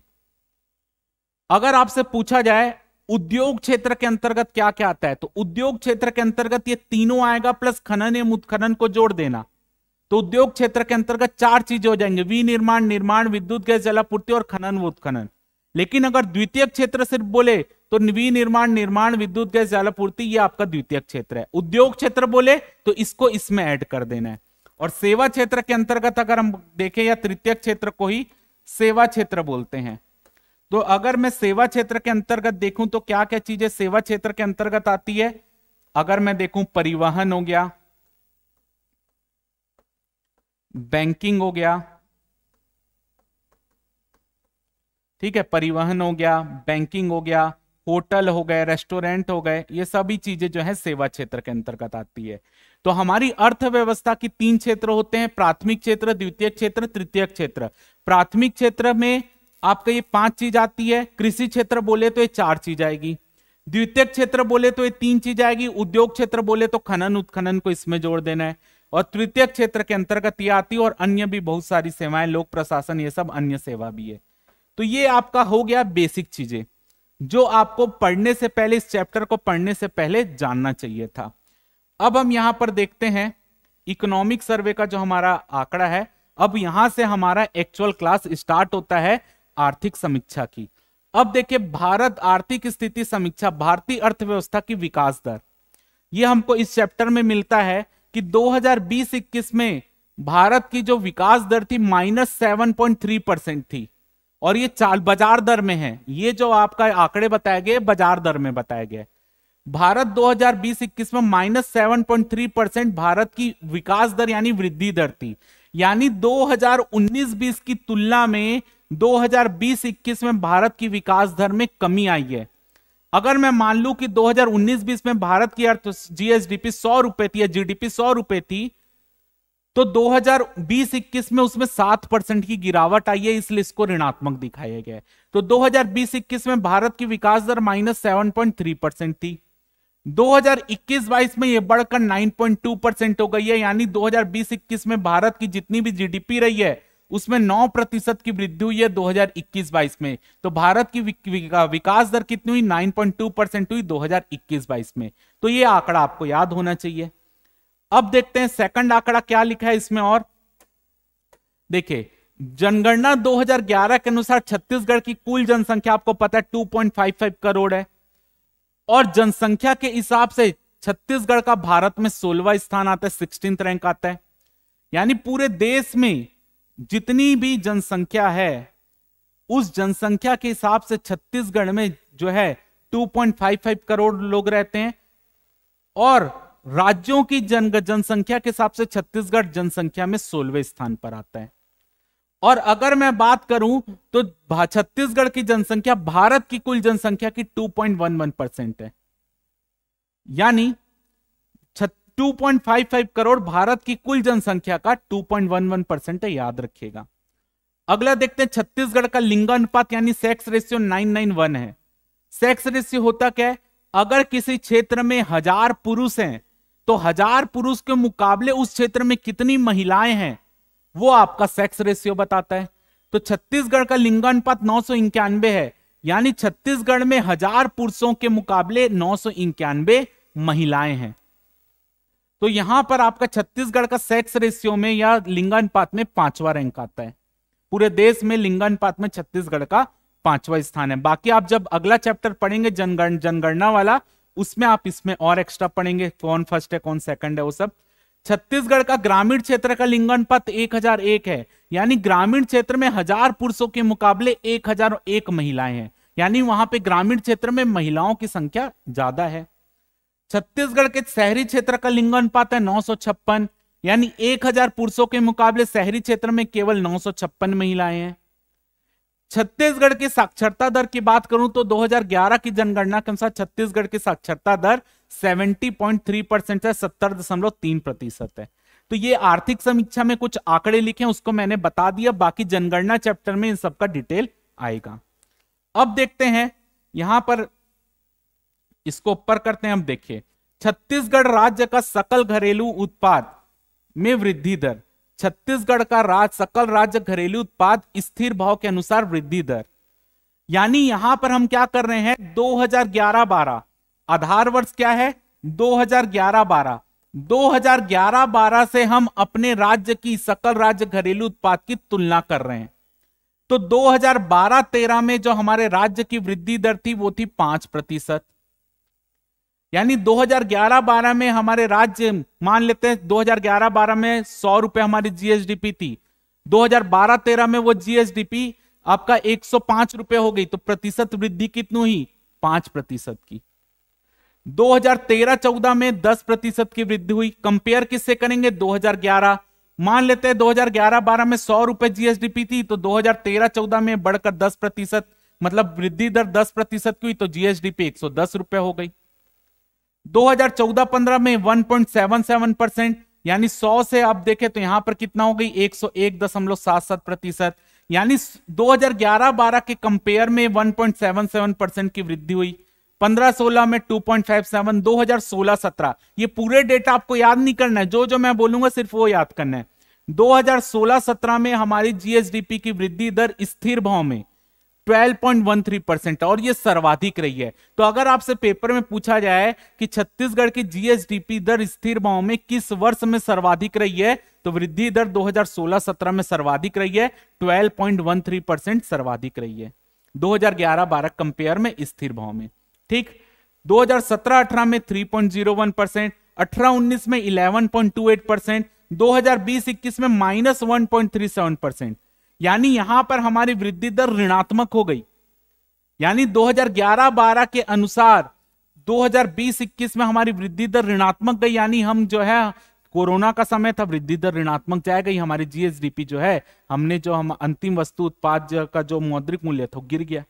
अगर आपसे पूछा जाए उद्योग क्षेत्र के अंतर्गत क्या क्या आता है, तो उद्योग क्षेत्र के अंतर्गत ये तीनों आएगा प्लस खनन एवं उत्खनन को जोड़ देना। तो उद्योग क्षेत्र के अंतर्गत चार चीजें हो जाएंगे, विनिर्माण, निर्माण, विद्युत गैस जलापूर्ति और खनन व उत्खनन। लेकिन अगर द्वितीय क्षेत्र सिर्फ बोले तो विनिर्माण, निर्माण, विद्युत गैस जलापूर्ति ये आपका द्वितीय क्षेत्र है। उद्योग क्षेत्र बोले तो इसको इसमें ऐड कर देना है। और सेवा क्षेत्र के अंतर्गत अगर हम देखें, या तृतीय क्षेत्र को ही सेवा क्षेत्र बोलते हैं। तो अगर मैं सेवा क्षेत्र के अंतर्गत देखूं तो क्या क्या चीजें सेवा क्षेत्र के अंतर्गत आती है। अगर मैं देखूं परिवहन हो गया, बैंकिंग हो गया, ठीक है, परिवहन हो गया, बैंकिंग हो गया, होटल हो गए, रेस्टोरेंट हो गए, ये सभी चीजें जो है सेवा क्षेत्र के अंतर्गत आती है। तो हमारी अर्थव्यवस्था की तीन क्षेत्र होते हैं, प्राथमिक क्षेत्र, द्वितीय क्षेत्र, तृतीय क्षेत्र। प्राथमिक क्षेत्र में आपका ये पांच चीज आती है, कृषि क्षेत्र बोले तो ये चार चीज आएगी, द्वितीय क्षेत्र बोले तो ये तीन चीज आएगी, उद्योग क्षेत्र बोले तो खनन उत्खनन को इसमें जोड़ देना है, और तृतीय क्षेत्र के अंतर्गत ये आती है, और अन्य भी बहुत सारी सेवाएं, लोक प्रशासन, ये सब अन्य सेवा भी है। तो ये आपका हो गया बेसिक चीजें जो आपको पढ़ने से पहले, इस चैप्टर को पढ़ने से पहले जानना चाहिए था। अब हम यहां पर देखते हैं इकोनॉमिक सर्वे का जो हमारा आंकड़ा है। अब यहां से हमारा एक्चुअल क्लास स्टार्ट होता है आर्थिक समीक्षा की। अब देखिए भारत आर्थिक स्थिति समीक्षा, भारतीय अर्थव्यवस्था की विकास दर, ये हमको इस चैप्टर में मिलता है कि 2020-21 में भारत की जो विकास दर थी -7.3% थी, और ये बाजार दर में है। ये जो आपका आंकड़े बताए गए बाजार दर में बताए गए। भारत 2020-21 में -7.3% भारत की विकास दर यानी वृद्धि दर थी। यानी 2019-20 की तुलना में 2020-21 में भारत की विकास दर में कमी आई है। अगर मैं मान लूं कि 2019-20 में भारत की जीएसडीपी 100 रुपए थी या जीडीपी 100 रुपए थी, तो 2020-21 में उसमें 7% की गिरावट आई है, इसलिए इसको ऋणात्मक दिखाया गया है। तो 2020-21 में भारत की विकास दर -7.3% थी। 2021-22 में यह बढ़कर 9.2% हो गई है। यानी 2020-21 में भारत की जितनी भी जीडीपी रही है उसमें 9% की वृद्धि हुई है 2021-22 में। तो भारत की विकास दर कितनी हुई? 9.2% हुई 2021-22 में। तो ये आंकड़ा आपको याद होना चाहिए। अब देखते हैं सेकंड आंकड़ा क्या लिखा है इसमें। और देखिए जनगणना 2011 के अनुसार छत्तीसगढ़ की कुल जनसंख्या आपको पता है 2.55 करोड़ है, और जनसंख्या के हिसाब से छत्तीसगढ़ का भारत में 16वां स्थान आता है, 16th रैंक आता है। यानी पूरे देश में जितनी भी जनसंख्या है उस जनसंख्या के हिसाब से छत्तीसगढ़ में जो है 2.55 करोड़ लोग रहते हैं, और राज्यों की जनसंख्या के हिसाब से छत्तीसगढ़ जनसंख्या में 16वें स्थान पर आता है। और अगर मैं बात करूं तो छत्तीसगढ़ की जनसंख्या भारत की कुल जनसंख्या की 2.11% है, यानी 2.55 करोड़ भारत की कुल जनसंख्या का 2.11% है, याद रखिएगा। अगला देखते हैं छत्तीसगढ़ का लिंगानुपात यानी सेक्स रेशियो 991 है। सेक्स रेशियो होता क्या है, अगर किसी क्षेत्र में 1000 पुरुष हैं तो 1000 पुरुष के मुकाबले उस क्षेत्र में कितनी महिलाएं हैं वो आपका सेक्स रेशियो बताता है। तो छत्तीसगढ़ का लिंगानुपात 991 है, यानी छत्तीसगढ़ में 1000 पुरुषों के मुकाबले 991 महिलाएं हैं। तो यहां पर आपका छत्तीसगढ़ का सेक्स रेशियो में या लिंगानुपात में 5वां रैंक आता है। पूरे देश में लिंगानुपात में छत्तीसगढ़ का 5वां स्थान है। बाकी आप जब अगला चैप्टर पढ़ेंगे जनगणना वाला, उसमें आप इसमें और एक्स्ट्रा पढ़ेंगे, कौन फर्स्ट है कौन सेकंड है वो सब। छत्तीसगढ़ का ग्रामीण क्षेत्र का लिंगानुपात 1001 है, यानी ग्रामीण क्षेत्र में 1000 पुरुषों के मुकाबले 1001 महिलाएं हैं, यानी वहां पे ग्रामीण क्षेत्र में महिलाओं की संख्या ज्यादा है। छत्तीसगढ़ के शहरी क्षेत्र का लिंगानुपात है 956, यानी 1000 पुरुषों के मुकाबले शहरी क्षेत्र में केवल 956 महिलाएं हैं। छत्तीसगढ़ की साक्षरता दर की बात करूं तो 2011 की जनगणना के अनुसार छत्तीसगढ़ की साक्षरता दर 70.3% है, 70.3% है। तो ये आर्थिक समीक्षा में कुछ आंकड़े लिखे हैं, उसको मैंने बता दिया, बाकी जनगणना चैप्टर में इन सबका डिटेल आएगा। अब देखते हैं यहां पर, इसको ऊपर करते हैं। हम देखिए छत्तीसगढ़ राज्य का सकल घरेलू उत्पाद में वृद्धि दर, छत्तीसगढ़ का सकल राज्य घरेलू उत्पाद स्थिर भाव के अनुसार वृद्धि दर, यानी यहां पर हम क्या कर रहे हैं 2011-12 आधार वर्ष क्या है 2011-12, 2011-12 से हम अपने राज्य की सकल राज्य घरेलू उत्पाद की तुलना कर रहे हैं। तो 2012-13 में जो हमारे राज्य की वृद्धि दर थी वो थी 5%, यानी 2011-12 में हमारे राज्य, मान लेते हैं 2011-12 में 100 रुपए हमारी जीएसडीपी थी, 2012-13 में वो जीएसडीपी आपका 105 रुपए हो गई, तो प्रतिशत वृद्धि कितनी हुई 5% की। 2013-14 में 10% की वृद्धि हुई। कंपेयर किससे करेंगे 2011, मान लेते हैं 2011-12 में 100 रुपए जीएसडीपी थी, तो 2013-14 में बढ़कर 10%, मतलब वृद्धि दर 10% की हुई, तो जीएसडीपी 110 रुपए हो गई। 2014-15 में 1.77%, यानी 100 से आप देखें तो यहां पर कितना हो गई 101.77%, यानी 2011-12 के कंपेयर में 1.77% की वृद्धि हुई। 15-16 में 2.57, 2016-17, ये पूरे डेटा आपको याद नहीं करना है, जो जो मैं बोलूंगा सिर्फ वो याद करना है। 2016-17 में हमारी जीएसडीपी की वृद्धि दर स्थिर भाव में 12.13%, और ये सर्वाधिक रही है। तो अगर आपसे पेपर में पूछा जाए कि छत्तीसगढ़ की जीएसडीपी दर स्थिर भाव में किस वर्ष में सर्वाधिक रही है, तो वृद्धि दर 2016-17 में सर्वाधिक रही है, 12.13% सर्वाधिक रही है 2011-12 कंपेयर में स्थिर भाव में। ठीक, 2017-18 में 3.01%, 18-19 में 11.28%, 2020-21 में -1.37%, यानी यहां पर हमारी वृद्धि दर ऋणात्मक हो गई। यानी 2011-12 के अनुसार 2020-21 में हमारी वृद्धि दर ऋणात्मक गई, यानी हम जो है कोरोना का समय था, वृद्धि दर ऋणात्मक जाए गई, हमारी जीएसडीपी जो है, हमने जो हम अंतिम वस्तु उत्पाद का जो मौद्रिक मूल्य था गिर गया।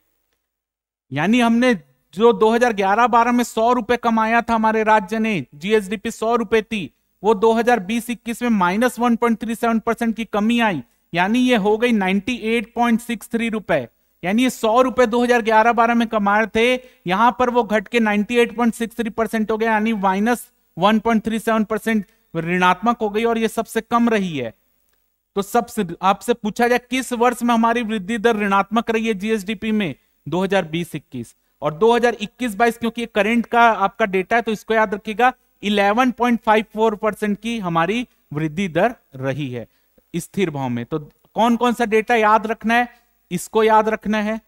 यानी हमने जो 2011-12 में 100 रुपए कमाया था हमारे राज्य ने, जीएसडीपी 100 रुपए थी, वो 2020-21 में -1.37% की कमी आई, यानी ये हो गई 98.63 रुपए। यानी ये 100 रुपए 2011-12 में कमा रहे थे, यहां पर वो घट के 98.63% हो गया, यानी -1.37% ऋणात्मक हो गई, और ये सबसे कम रही है। तो सबसे आपसे पूछा जाए किस वर्ष में हमारी वृद्धि दर ऋणात्मक रही है जीएसडीपी में, 2020-21, और 2021-22 क्योंकि करंट का आपका डेटा है तो इसको याद रखिएगा, 11.54% की हमारी वृद्धि दर रही है स्थिर भाव में। तो कौन कौन सा डेटा याद रखना है, इसको याद रखना है,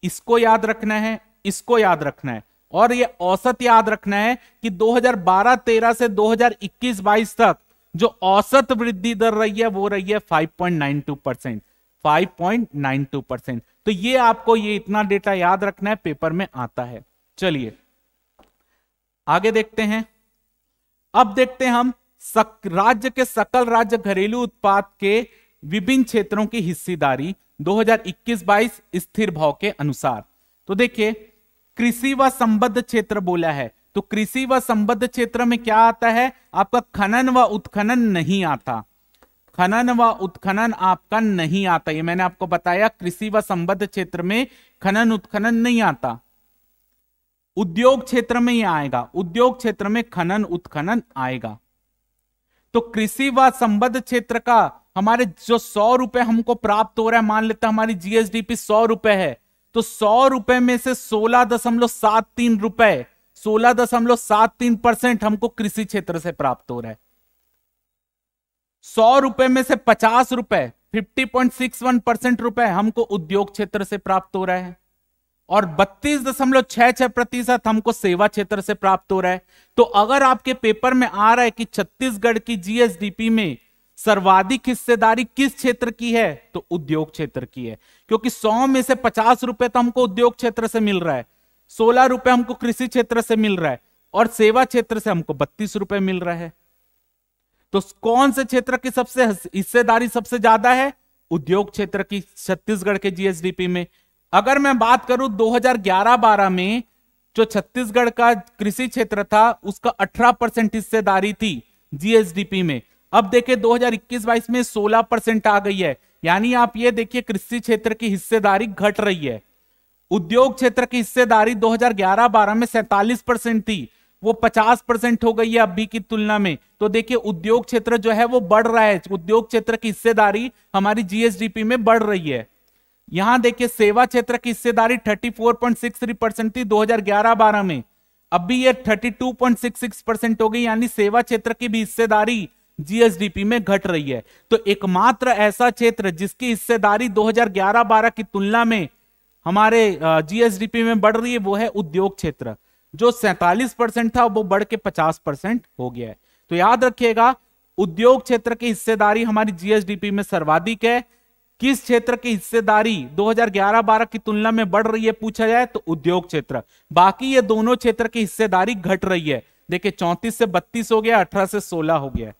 इसको याद रखना है, इसको याद रखना है, और ये औसत याद रखना है कि 2012-13 से 2021-22 तक जो औसत वृद्धि दर रही है वो रही है 5.92%। 5.92%। तो ये आपको ये इतना डेटा याद रखना है, पेपर में आता है। चलिए आगे देखते हैं। अब देखते हैं हम राज्य के सकल राज्य घरेलू उत्पाद के विभिन्न क्षेत्रों की हिस्सेदारी 2021-22 स्थिर भाव के अनुसार। तो देखिए कृषि व संबद्ध क्षेत्र बोला है, तो कृषि व संबद्ध क्षेत्र में क्या आता है आपका, खनन व उत्खनन नहीं आता, खनन व उत्खनन आपका नहीं आता। ये मैंने आपको बताया, कृषि व संबद्ध क्षेत्र में खनन उत्खनन नहीं आता। उद्योग क्षेत्र में ये आएगा, उद्योग क्षेत्र में खनन उत्खनन आएगा। तो कृषि व संबद्ध क्षेत्र का हमारे जो 100 रुपए हमको प्राप्त हो रहा है, मान लेते हैं हमारी जीएसडीपी 100 रुपए है, तो 100 रुपए में से 16.73 रुपए, 16.73% हमको कृषि क्षेत्र से प्राप्त हो रहा है। 100 रुपए में से 50 रुपए 50.61% रुपए हमको उद्योग क्षेत्र से प्राप्त हो रहा है, और 32.66% हमको सेवा क्षेत्र से प्राप्त हो रहा है। तो अगर आपके पेपर में आ रहा है कि छत्तीसगढ़ की जीएसडीपी में सर्वाधिक हिस्सेदारी किस क्षेत्र की है, तो उद्योग क्षेत्र की है, क्योंकि 100 में से 50 रुपए तो हमको उद्योग क्षेत्र से मिल रहा है, 16 रुपए हमको कृषि क्षेत्र से मिल रहा है, और सेवा क्षेत्र से हमको 32 रुपए मिल रहा है। तो कौन से क्षेत्र की सबसे हिस्सेदारी सबसे ज्यादा है, उद्योग क्षेत्र की छत्तीसगढ़ के जीएसडीपी में। अगर मैं बात करूं 2011-12 में जो छत्तीसगढ़ का कृषि क्षेत्र था उसका 18% हिस्सेदारी थी जीएसडीपी में, अब देखिए 2021-22 में 16% आ गई है, यानी आप ये देखिए कृषि क्षेत्र की हिस्सेदारी घट रही है। उद्योग क्षेत्र की हिस्सेदारी 2011-12 में 47% थी, वो 50% हो गई है अभी की तुलना में। तो देखिए उद्योग क्षेत्र जो है वो बढ़ रहा है, उद्योग क्षेत्र की हिस्सेदारी हमारी जीएसडीपी में बढ़ रही है। यहां देखिए सेवा क्षेत्र की हिस्सेदारी 34.63% थी 2011-12 में, अभी ये 32.66% हो गई, यानी सेवा क्षेत्र की भी हिस्सेदारी जीएसडीपी में घट रही है। तो एकमात्र ऐसा क्षेत्र जिसकी हिस्सेदारी 2011-12 की तुलना में हमारे जीएसडीपी में बढ़ रही है वो है उद्योग क्षेत्र, जो 47% था वो बढ़ के 50% हो गया है। तो याद रखिएगा उद्योग क्षेत्र की हिस्सेदारी हमारी जीएसडीपी में सर्वाधिक है। किस क्षेत्र की हिस्सेदारी 2011-12 की तुलना में बढ़ रही है पूछा जाए तो उद्योग क्षेत्र, बाकी ये दोनों क्षेत्र की हिस्सेदारी घट रही है। देखिए 34 से 32 हो गया, 18 से 16 हो गया।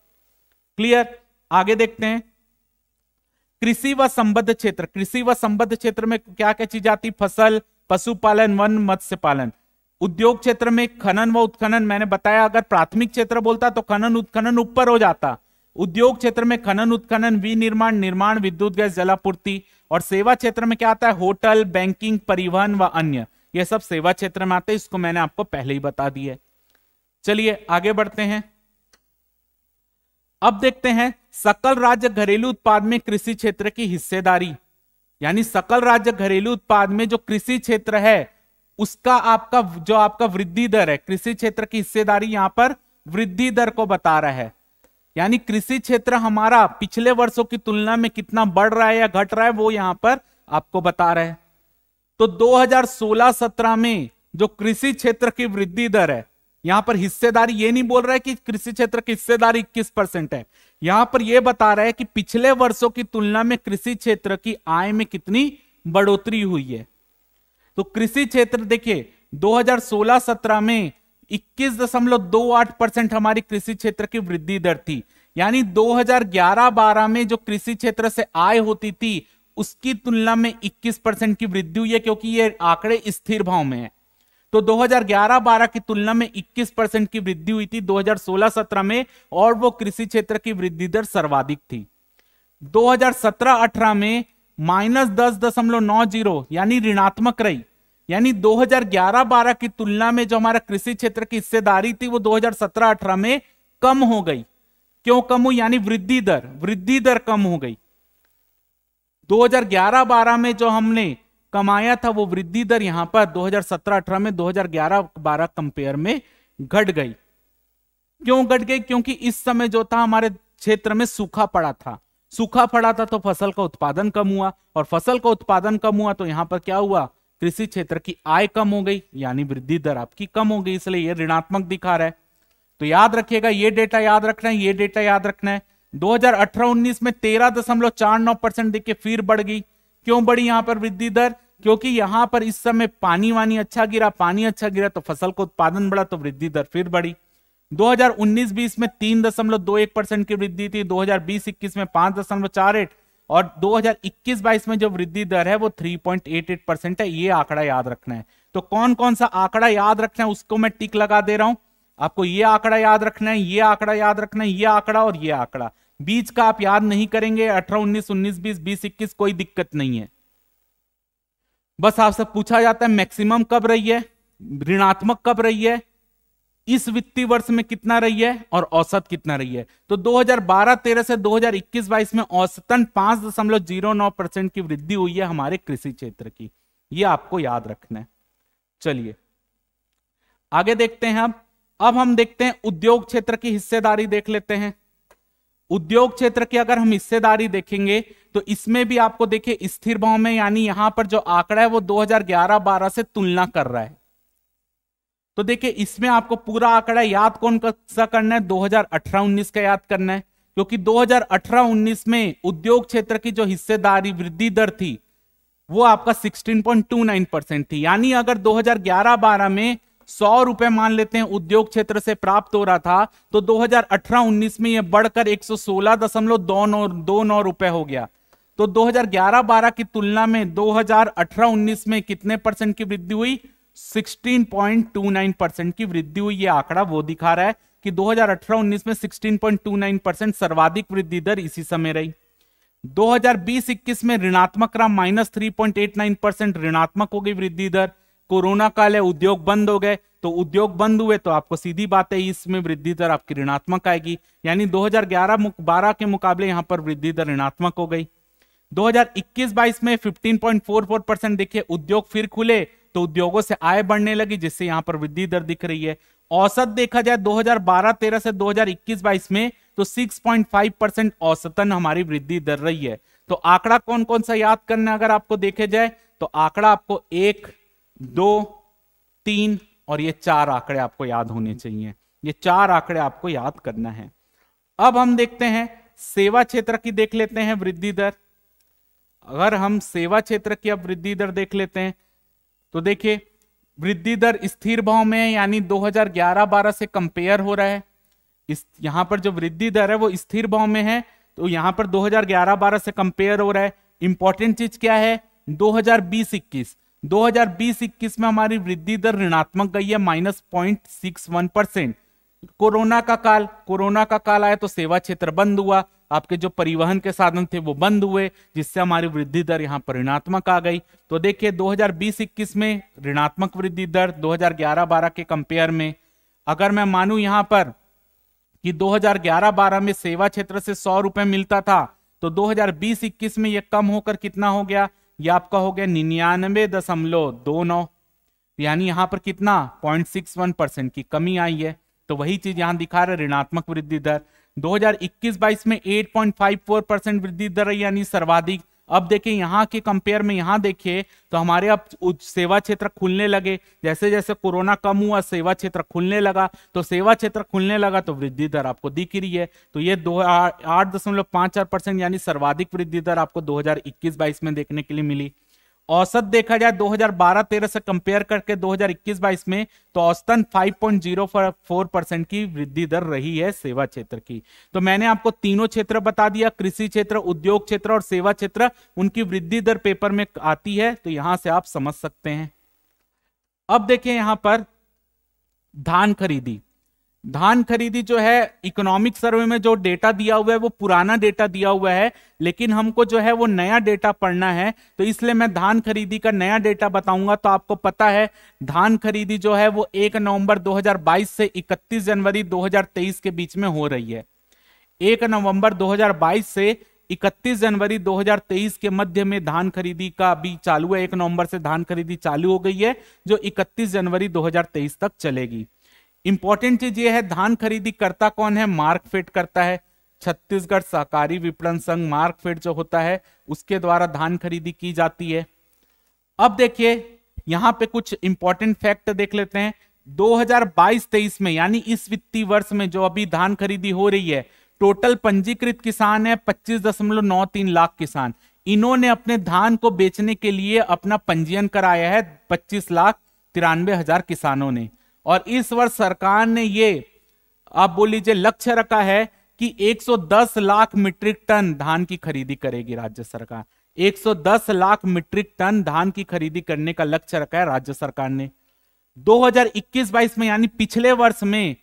क्लियर, आगे देखते हैं। कृषि व संबद्ध क्षेत्र, कृषि व संबद्ध क्षेत्र में क्या क्या चीज आती, फसल, पशुपालन, वन, मत्स्य पालन। उद्योग क्षेत्र में खनन व उत्खनन, मैंने बताया अगर प्राथमिक क्षेत्र बोलता तो खनन उत्खनन ऊपर हो जाता। उद्योग क्षेत्र में खनन उत्खनन, विनिर्माण, निर्माण, विद्युत गैस जलापूर्ति। और सेवा क्षेत्र में क्या आता है, होटल, बैंकिंग, परिवहन व अन्य, ये सब सेवा क्षेत्र में आते हैं, इसको मैंने आपको पहले ही बता दिया। चलिए आगे बढ़ते हैं। अब देखते हैं सकल राज्य घरेलू उत्पाद में कृषि क्षेत्र की हिस्सेदारी, यानी सकल राज्य घरेलू उत्पाद में जो कृषि क्षेत्र है उसका आपका जो आपका वृद्धि दर है, कृषि क्षेत्र की हिस्सेदारी यहां पर वृद्धि दर को बता रहा है, यानी कृषि क्षेत्र हमारा पिछले वर्षों की तुलना में कितना बढ़ रहा है या घट रहा है वो यहां पर आपको बता रहा है। तो 2016-17 में जो कृषि क्षेत्र की वृद्धि दर है, यहां पर हिस्सेदारी ये नहीं बोल रहा है कि कृषि क्षेत्र की हिस्सेदारी 21% है, यहां पर यह बता रहा है कि पिछले वर्षों की तुलना में कृषि क्षेत्र की आय में कितनी बढ़ोतरी हुई है। तो कृषि क्षेत्र देखिए 2016-17 में 21.28% हमारी कृषि क्षेत्र की वृद्धि दर थी, यानी 2011-12 में जो कृषि क्षेत्र से आय होती थी उसकी तुलना में 21% की वृद्धि हुई है, क्योंकि ये आंकड़े स्थिर भाव में है। तो 2011-12 की तुलना में 21% की वृद्धि हुई थी 2016-17 में, और वो कृषि क्षेत्र की वृद्धि दर सर्वाधिक थी। 2017-18 में -10.90 यानी ऋणात्मक रही, यानी 2011-12 की तुलना में जो हमारा कृषि क्षेत्र की हिस्सेदारी थी वो 2017-18 में कम हो गई। क्यों कम हुई, यानी वृद्धि दर कम हो गई। 2011-12 में जो हमने कमाया था वो वृद्धि दर यहां पर 2017-18 में 2011-12 कंपेयर में घट गई। क्यों घट गई, क्योंकि इस समय जो था हमारे क्षेत्र में सूखा पड़ा था, तो फसल का उत्पादन कम हुआ, और फसल का उत्पादन कम हुआ तो यहां पर क्या हुआ, कृषि क्षेत्र की आय कम हो गई, यानी वृद्धि दर आपकी कम हो गई, इसलिए ये ऋणात्मक दिखा रहा है। तो याद रखिएगा, ये डेटा याद रखना है, ये डेटा याद रखना है। 2018-19 में 13.49% देखिए फिर बढ़ गई। क्यों बढ़ी यहां पर वृद्धि दर? क्योंकि यहां पर इस समय पानी वानी अच्छा गिरा, पानी अच्छा गिरा तो फसल का उत्पादन बढ़ा, तो वृद्धि दर फिर बढ़ी। 2019-20 में 3.21% की वृद्धि थी, 2020-21 में 5.48 और 2021-22 में जो वृद्धि दर है वो 3.88% है। ये आंकड़ा याद रखना है। तो कौन कौन सा आंकड़ा याद रखना है उसको मैं टिक लगा दे रहा हूं। आपको ये आंकड़ा याद रखना है, ये आंकड़ा याद रखना है, ये आंकड़ा और ये आंकड़ा। बीच का आप याद नहीं करेंगे, 18-19, 19-20, 20-21 कोई दिक्कत नहीं है। बस आपसे पूछा जाता है मैक्सिमम कब रही है, ऋणात्मक कब रही है, इस वित्तीय वर्ष में कितना रही है और औसत कितना रही है। तो 2012-13 से 2021-22 में औसतन 5.09% की वृद्धि हुई है हमारे कृषि क्षेत्र की। ये आपको याद रखना है। चलिए आगे देखते हैं। अब हम देखते हैं उद्योग क्षेत्र की हिस्सेदारी देख लेते हैं। उद्योग क्षेत्र की अगर हम हिस्सेदारी देखेंगे तो इसमें भी आपको देखिए स्थिर भाव में, यानी यहां पर जो आंकड़ा है वो 2011-12 से तुलना कर रहा है। तो देखिए इसमें आपको पूरा आंकड़ा याद कौन सा करना है, 2018-19 का याद करना है। क्योंकि 2018-19 में उद्योग क्षेत्र की जो हिस्सेदारी वृद्धि दर थी वो आपका 16.29% थी। यानी अगर 2011-12 में 100 रुपए मान लेते हैं उद्योग क्षेत्र से प्राप्त हो रहा था, तो 2018-19 में यह बढ़कर 116.29 रुपए हो गया। तो 2011-12 की तुलना में 2018-19 में कितने परसेंट की वृद्धि हुई? 16.29% की वृद्धि हुई। यह आंकड़ा वो दिखा रहा है कि 2018-19 में 16.29% सर्वाधिक वृद्धि दर इसी समय रही। 2020-21 में ऋणात्मक रहा, -3.89% ऋणात्मक हो गई वृद्धि दर। कोरोना काल है, उद्योग बंद हो गए, तो उद्योग बंद हुए तो आपको सीधी बात है इसमें वृद्धि दर आपकी ऋणात्मक आएगी। यानी 2011-12 के मुकाबले यहां पर वृद्धि दर ऋणात्मक हो गई। 2021-22 में 15.44% देखिए उद्योग फिर खुले तो उद्योगों से आय बढ़ने लगी, जिससे यहां पर वृद्धि दर दिख रही है। औसत देखा जाए 2012-13 से 2021-22 में तो 6.5% औसतन हमारी वृद्धि दर रही है। तो आंकड़ा कौन कौन सा याद करना है अगर आपको देखे जाए तो आंकड़ा आपको 1, 2, 3 और ये 4 आंकड़े आपको याद होने चाहिए। ये 4 आंकड़े आपको याद करना है। अब हम देखते हैं सेवा क्षेत्र की, देख लेते हैं वृद्धि दर। अगर हम सेवा क्षेत्र की अब वृद्धि दर देख लेते हैं तो देखिए वृद्धि दर स्थिर भाव में है, यानी 2011-12 से कंपेयर हो रहा है। इस यहां पर जो वृद्धि दर है वो स्थिर भाव में है, तो यहां पर 2011-12 से कंपेयर हो रहा है। इंपॉर्टेंट चीज क्या है, 2020-21 में हमारी वृद्धि दर ऋणात्मक गई है, -0.61%। कोरोना का काल आया तो सेवा क्षेत्र बंद हुआ, आपके जो परिवहन के साधन थे वो बंद हुए, जिससे हमारी वृद्धि दर यहां पर ऋणात्मक आ गई। तो देखिए 2020-21 में ऋणात्मक वृद्धि दर 2011-12 के कंपेयर में। अगर मैं मानूं यहां पर कि 2011-12 में सेवा क्षेत्र से 100 रुपए मिलता था, तो 2020-21 में यह कम होकर कितना हो गया, यह आपका हो गया 99.29, यानी यहां पर कितना 0.61% की कमी आई है। तो वही चीज यहां दिखा रहे ऋणात्मक वृद्धि दर। 2021-22 में 8.54% वृद्धि दर है, यानी सर्वाधिक। अब देखिए यहाँ के कंपेयर में, यहाँ देखिए तो हमारे अब सेवा क्षेत्र खुलने लगे, जैसे जैसे कोरोना कम हुआ सेवा क्षेत्र खुलने लगा, तो सेवा क्षेत्र खुलने लगा तो वृद्धि दर आपको दिख रही है। तो ये 8.54% यानी सर्वाधिक वृद्धि दर आपको 2021-22 में देखने के लिए मिली। औसत देखा जाए 2012-13 से कंपेयर करके 2021-22 में तो औसतन 5.04% की वृद्धि दर रही है सेवा क्षेत्र की। तो मैंने आपको तीनों क्षेत्र बता दिया, कृषि क्षेत्र, उद्योग क्षेत्र और सेवा क्षेत्र, उनकी वृद्धि दर पेपर में आती है, तो यहां से आप समझ सकते हैं। अब देखिए यहां पर धान खरीदी जो है इकोनॉमिक सर्वे में जो डेटा दिया हुआ है वो पुराना डेटा दिया हुआ है, लेकिन हमको जो है वो नया डेटा पढ़ना है, तो इसलिए मैं धान खरीदी का नया डेटा बताऊंगा। तो आपको पता है धान खरीदी जो है वो 1 नवंबर 2022 से 31 जनवरी 2023 के बीच में हो रही है। 1 नवंबर 2022 से 31 जनवरी 2023 के मध्य में धान खरीदी का अभी चालू है। 1 नवंबर से धान खरीदी चालू हो गई है, जो 31 जनवरी 2023 तक चलेगी। इंपॉर्टेंट चीज ये है, धान खरीदी करता कौन है, मार्कफेड करता है। छत्तीसगढ़ सहकारी विपणन संघ मार्कफेड जो होता है उसके द्वारा धान खरीदी की जाती है। अब देखिए यहां पे कुछ इंपॉर्टेंट फैक्ट देख लेते हैं। 2022-23 में यानी इस वित्तीय वर्ष में जो अभी धान खरीदी हो रही है टोटल पंजीकृत किसान है 25.93 लाख किसान। इन्होंने अपने धान को बेचने के लिए अपना पंजीयन कराया है 25,93,000 किसानों ने। और इस वर्ष सरकार ने ये आप बोल लीजिए लक्ष्य रखा है कि 110 लाख मीट्रिक टन धान की खरीदी करेगी राज्य सरकार। 110 लाख मीट्रिक टन धान की खरीदी करने का लक्ष्य रखा है राज्य सरकार ने। 2021-22 में यानी पिछले वर्ष में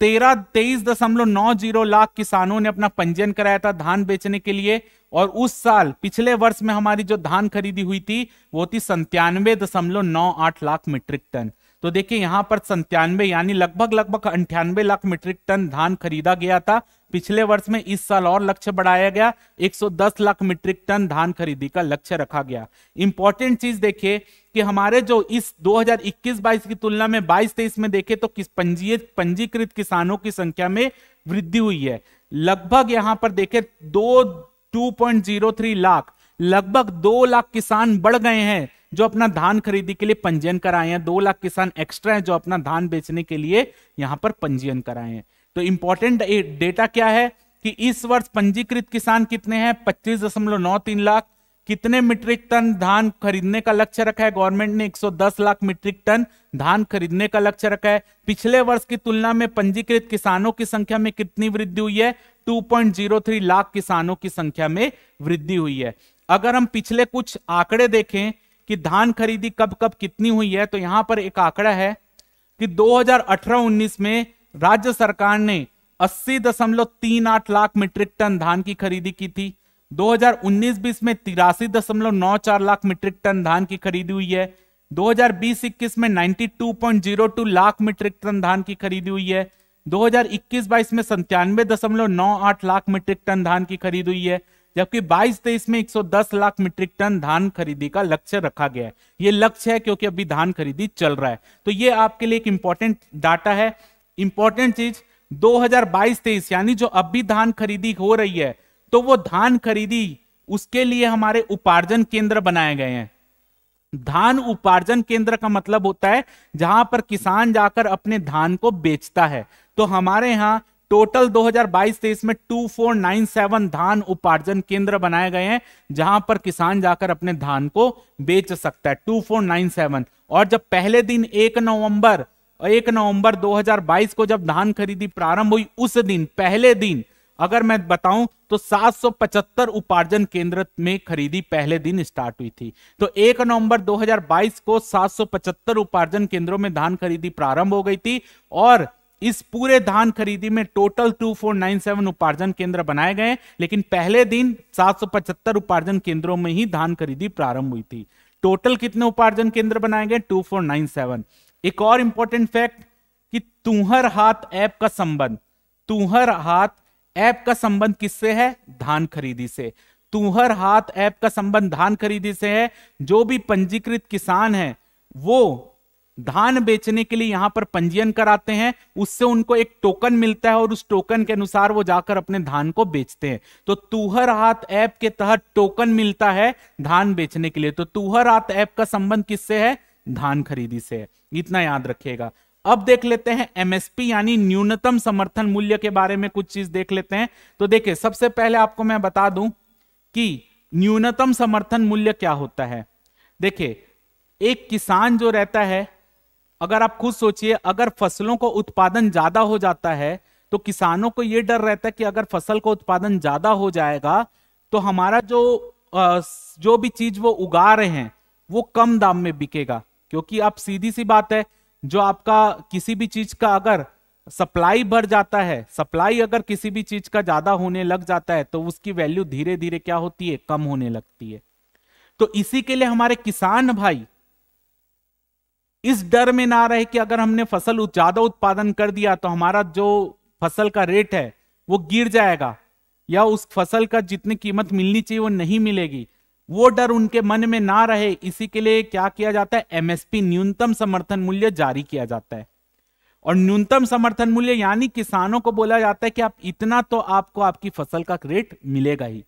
23.90 लाख किसानों ने अपना पंजीयन कराया था धान बेचने के लिए। और उस साल पिछले वर्ष में हमारी जो धान खरीदी हुई थी वो थी 97.98 लाख मीट्रिक टन। तो देखिए यहां पर 97 यानी लगभग 98 लाख मीट्रिक टन धान खरीदा गया था पिछले वर्ष में। इस साल और लक्ष्य बढ़ाया गया, 110 लाख मीट्रिक टन धान खरीदी का लक्ष्य रखा गया। इंपॉर्टेंट चीज देखिए कि हमारे जो इस 2021-22 की तुलना में 22-23 में देखें तो पंजीकृत किसानों की संख्या में वृद्धि हुई है। लगभग यहां पर देखें 2.03 लाख, लगभग 2 लाख किसान बढ़ गए हैं जो अपना धान खरीदी के लिए पंजीयन कराए हैं। 2 लाख किसान एक्स्ट्रा हैं जो अपना धान बेचने के लिए यहां पर पंजीयन कराए हैं। तो इंपॉर्टेंट डेटा क्या है कि इस वर्ष पंजीकृत किसान कितने हैं 25.93 लाख। कितने मीट्रिक टन धान खरीदने का लक्ष्य रखा है गवर्नमेंट ने? 110 लाख मीट्रिक टन धान खरीदने का लक्ष्य रखा है। पिछले वर्ष की तुलना में पंजीकृत किसानों की संख्या में कितनी वृद्धि हुई है? 2.03 लाख किसानों की संख्या में वृद्धि हुई है। अगर हम पिछले कुछ आंकड़े देखें कि धान खरीदी कब कब कितनी हुई है, तो यहां पर एक आंकड़ा है कि 2018-19 में राज्य सरकार ने 80.38 लाख मीट्रिक टन धान की खरीदी की थी। 2019-20 में 83.94 लाख मीट्रिक टन धान की खरीदी हुई है। 2020-21 में 92.02 लाख मीट्रिक टन धान की खरीदी हुई है। 2021-22 में 97.98 लाख मीट्रिक टन धान की खरीदी हुई है। जबकि 22-23 में 110 लाख मीट्रिक टन धान खरीदी का लक्ष्य रखा गया है। ये लक्ष्य है क्योंकि अभी धान खरीदी चल रहा है। तो ये आपके लिए एक इंपॉर्टेंट डाटा है। इंपॉर्टेंट चीज 2022-23 यानी जो अभी धान खरीदी हो रही है तो वो धान खरीदी उसके लिए हमारे उपार्जन केंद्र बनाए गए हैं। धान उपार्जन केंद्र का मतलब होता है जहां पर किसान जाकर अपने धान को बेचता है। तो हमारे यहां टोटल 2022-23 में 2497 धान उपार्जन केंद्र बनाए गए हैं जहां पर किसान जाकर अपने धान को बेच सकता है, 2497। और जब पहले दिन 1 नवंबर 2022 को जब धान खरीदी प्रारंभ हुई उस दिन पहले दिन अगर मैं बताऊं तो 775 उपार्जन केंद्र में खरीदी पहले दिन स्टार्ट हुई थी। तो 1 नवंबर 2022 को 775 उपार्जन केंद्रों में धान खरीदी प्रारंभ हो गई थी। और इस पूरे धान खरीदी में टोटल 2497 उपार्जन केंद्र बनाए गए, लेकिन पहले दिन 775 उपार्जन केंद्रों में ही धान खरीदी प्रारंभ हुई थी। टोटल कितने उपार्जन केंद्र बनाए गए? 2497। एक और इंपॉर्टेंट फैक्ट कि तुहर हाथ ऐप का संबंध, तुहर हाथ ऐप का संबंध किससे है? धान खरीदी से। तुहर हाथ ऐप का संबंध धान खरीदी से है। जो भी पंजीकृत किसान है वो धान बेचने के लिए यहां पर पंजीयन कराते हैं, उससे उनको एक टोकन मिलता है और उस टोकन के अनुसार वो जाकर अपने धान को बेचते हैं। तो तुहर हाथ ऐप के तहत टोकन मिलता है धान बेचने के लिए। तो तुहर हाथ ऐप का संबंध किससे है? धान खरीदी से है। इतना याद रखिएगा। अब देख लेते हैं एमएसपी यानी न्यूनतम समर्थन मूल्य के बारे में कुछ चीज देख लेते हैं। तो देखिए सबसे पहले आपको मैं बता दूं कि न्यूनतम समर्थन मूल्य क्या होता है। देखिए एक किसान जो रहता है, अगर आप खुद सोचिए, अगर फसलों को उत्पादन ज्यादा हो जाता है तो किसानों को यह डर रहता है कि अगर फसल को उत्पादन ज्यादा हो जाएगा तो हमारा जो भी चीज वो उगा रहे हैं वो कम दाम में बिकेगा। क्योंकि आप सीधी सी बात है, जो आपका किसी भी चीज का अगर सप्लाई बढ़ जाता है, सप्लाई अगर किसी भी चीज का ज्यादा होने लग जाता है तो उसकी वैल्यू धीरे धीरे क्या होती है? कम होने लगती है। तो इसी के लिए हमारे किसान भाई इस डर में ना रहे कि अगर हमने फसल ज्यादा उत्पादन कर दिया तो हमारा जो फसल का रेट है वो गिर जाएगा या उस फसल का जितनी कीमत मिलनी चाहिए वो नहीं मिलेगी, वो डर उनके मन में ना रहे। इसी के लिए क्या किया जाता है? एमएसपी न्यूनतम समर्थन मूल्य जारी किया जाता है। और न्यूनतम समर्थन मूल्य यानी किसानों को बोला जाता है कि आप इतना तो आपको आपकी फसल का रेट मिलेगा ही।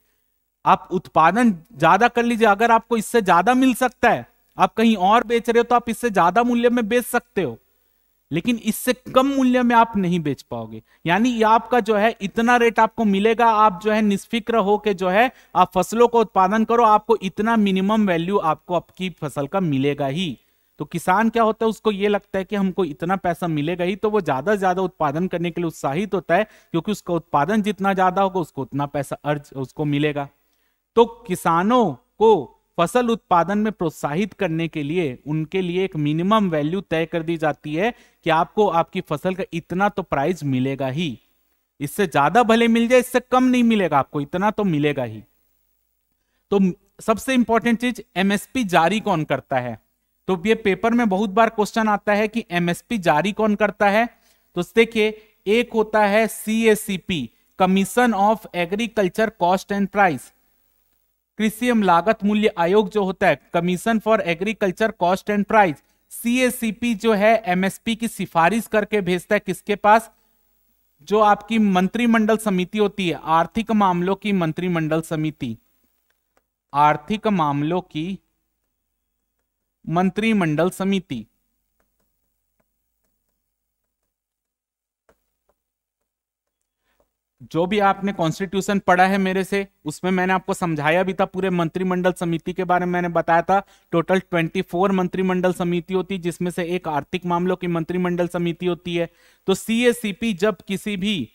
आप उत्पादन ज्यादा कर लीजिए, अगर आपको इससे ज्यादा मिल सकता है, आप कहीं और बेच रहे हो तो आप इससे ज्यादा मूल्य में बेच सकते हो, लेकिन इससे कम मूल्य में आप नहीं बेच पाओगे। यानी ये आपका जो है इतना रेट आपको मिलेगा, आप जो है निष्फिक्र हो के जो है आप फसलों का उत्पादन करो, आपको इतना मिनिमम वैल्यू आपको आपकी फसल का मिलेगा ही। तो किसान क्या होता है, उसको ये लगता है कि हमको इतना पैसा मिलेगा ही, तो वो ज्यादा से ज्यादा उत्पादन करने के लिए उत्साहित होता है, क्योंकि उसका उत्पादन जितना ज्यादा होगा उसको उतना पैसा अर्ज उसको मिलेगा। तो किसानों को फसल उत्पादन में प्रोत्साहित करने के लिए उनके लिए एक मिनिमम वैल्यू तय कर दी जाती है कि आपको आपकी फसल का इतना तो प्राइस मिलेगा ही, इससे ज्यादा भले मिल जाए, इससे कम नहीं मिलेगा, आपको इतना तो मिलेगा ही। तो सबसे इंपॉर्टेंट चीज, एमएसपी जारी कौन करता है। तो ये पेपर में बहुत बार क्वेश्चन आता है कि एमएसपी जारी कौन करता है। तो देखिए, एक होता है CACP, commission of agriculture cost and price, कृषि एवं लागत मूल्य आयोग जो होता है, commission for agriculture cost and price. CACP जो है एमएसपी की सिफारिश करके भेजता है किसके पास, जो आपकी मंत्रिमंडल समिति होती है, आर्थिक मामलों की मंत्रिमंडल समिति, आर्थिक मामलों की मंत्रिमंडल समिति। जो भी आपने कॉन्स्टिट्यूशन पढ़ा है मेरे से, उसमें मैंने आपको समझाया भी था, पूरे मंत्रिमंडल समिति के बारे में मैंने बताया था। टोटल 24 मंत्रिमंडल समिति होती है, जिसमें से एक आर्थिक मामलों की मंत्रिमंडल समिति होती है। तो सीएसीपी जब किसी भी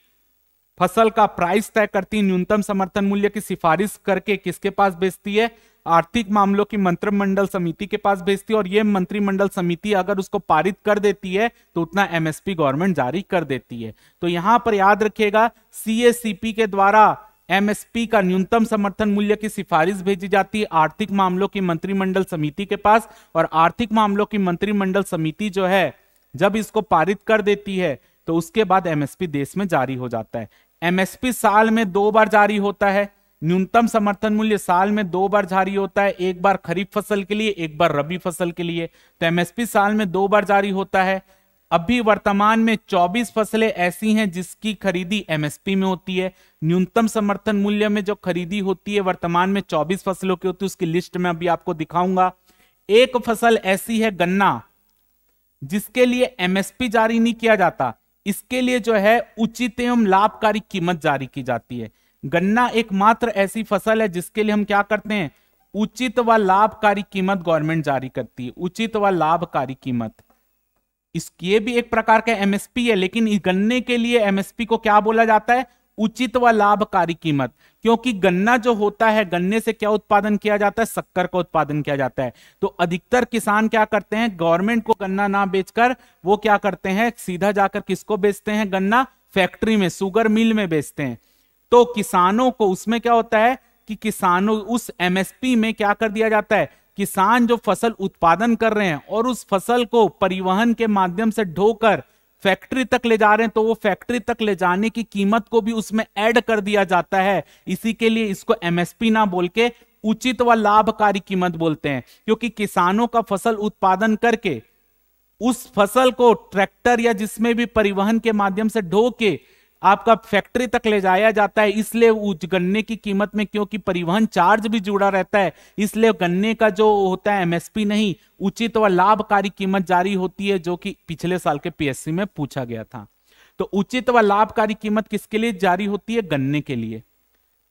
फसल का प्राइस तय करती है, न्यूनतम समर्थन मूल्य की सिफारिश करके किसके पास भेजती है, आर्थिक मामलों की मंत्रिमंडल समिति के पास भेजती है। और यह मंत्रिमंडल समिति अगर उसको पारित कर देती है तो उतना एमएसपी गवर्नमेंट जारी कर देती है। तो यहां पर याद रखिएगा, सीएसीपी के द्वारा एमएसपी का न्यूनतम समर्थन मूल्य की सिफारिश भेजी जाती है आर्थिक मामलों की मंत्रिमंडल समिति के पास, और आर्थिक मामलों की मंत्रिमंडल समिति जो है जब इसको पारित कर देती है तो उसके बाद एमएसपी देश में जारी हो जाता है। एमएसपी साल में 2 बार जारी होता है, न्यूनतम समर्थन मूल्य साल में 2 बार जारी होता है, एक बार खरीफ फसल के लिए, एक बार रबी फसल के लिए। तो एमएसपी साल में 2 बार जारी होता है। अभी वर्तमान में 24 फसलें ऐसी हैं जिसकी खरीदी एमएसपी में होती है। न्यूनतम समर्थन मूल्य में जो खरीदी होती है वर्तमान में 24 फसलों की होती है, उसकी लिस्ट में अभी आपको दिखाऊंगा। एक फसल ऐसी है गन्ना, जिसके लिए एमएसपी जारी नहीं किया जाता, इसके लिए जो है उचित एवं लाभकारी कीमत जारी की जाती है। गन्ना एकमात्र ऐसी फसल है जिसके लिए हम क्या करते हैं, उचित व लाभकारी कीमत गवर्नमेंट जारी करती है, उचित व लाभकारी कीमत। इसके भी एक प्रकार का एमएसपी है, लेकिन इस गन्ने के लिए एमएसपी को क्या बोला जाता है, उचित व लाभकारी कीमत। क्योंकि गन्ना जो होता है, गन्ने से क्या उत्पादन किया जाता है, शक्कर का उत्पादन किया जाता है। तो अधिकतर किसान क्या करते हैं, गवर्नमेंट को गन्ना ना बेचकर वो क्या करते हैं, सीधा जाकर किसको बेचते हैं, गन्ना फैक्ट्री में, शुगर मिल में बेचते हैं। तो किसानों को उसमें क्या होता है कि किसानों उस एमएसपी में क्या कर दिया जाता है, किसान जो फसल उत्पादन कर रहे हैं और उस फसल को परिवहन के माध्यम से ढोकर फैक्ट्री तक ले जा रहे हैं, तो वो फैक्ट्री तक ले जाने की कीमत को भी उसमें ऐड कर दिया जाता है। इसी के लिए इसको एमएसपी ना बोल के उचित व लाभकारी कीमत बोलते हैं, क्योंकि किसानों का फसल उत्पादन करके उस फसल को ट्रैक्टर या जिसमें भी परिवहन के माध्यम से ढो के आपका फैक्ट्री तक ले जाया जाता है। इसलिए उस गन्ने की कीमत में क्योंकि परिवहन चार्ज भी जुड़ा रहता है, इसलिए गन्ने का जो होता है एमएसपी नहीं, उचित व लाभकारी कीमत जारी होती है, जो कि पिछले साल के पीएससी में पूछा गया था। तो उचित व लाभकारी कीमत किसके लिए जारी होती है, गन्ने के लिए।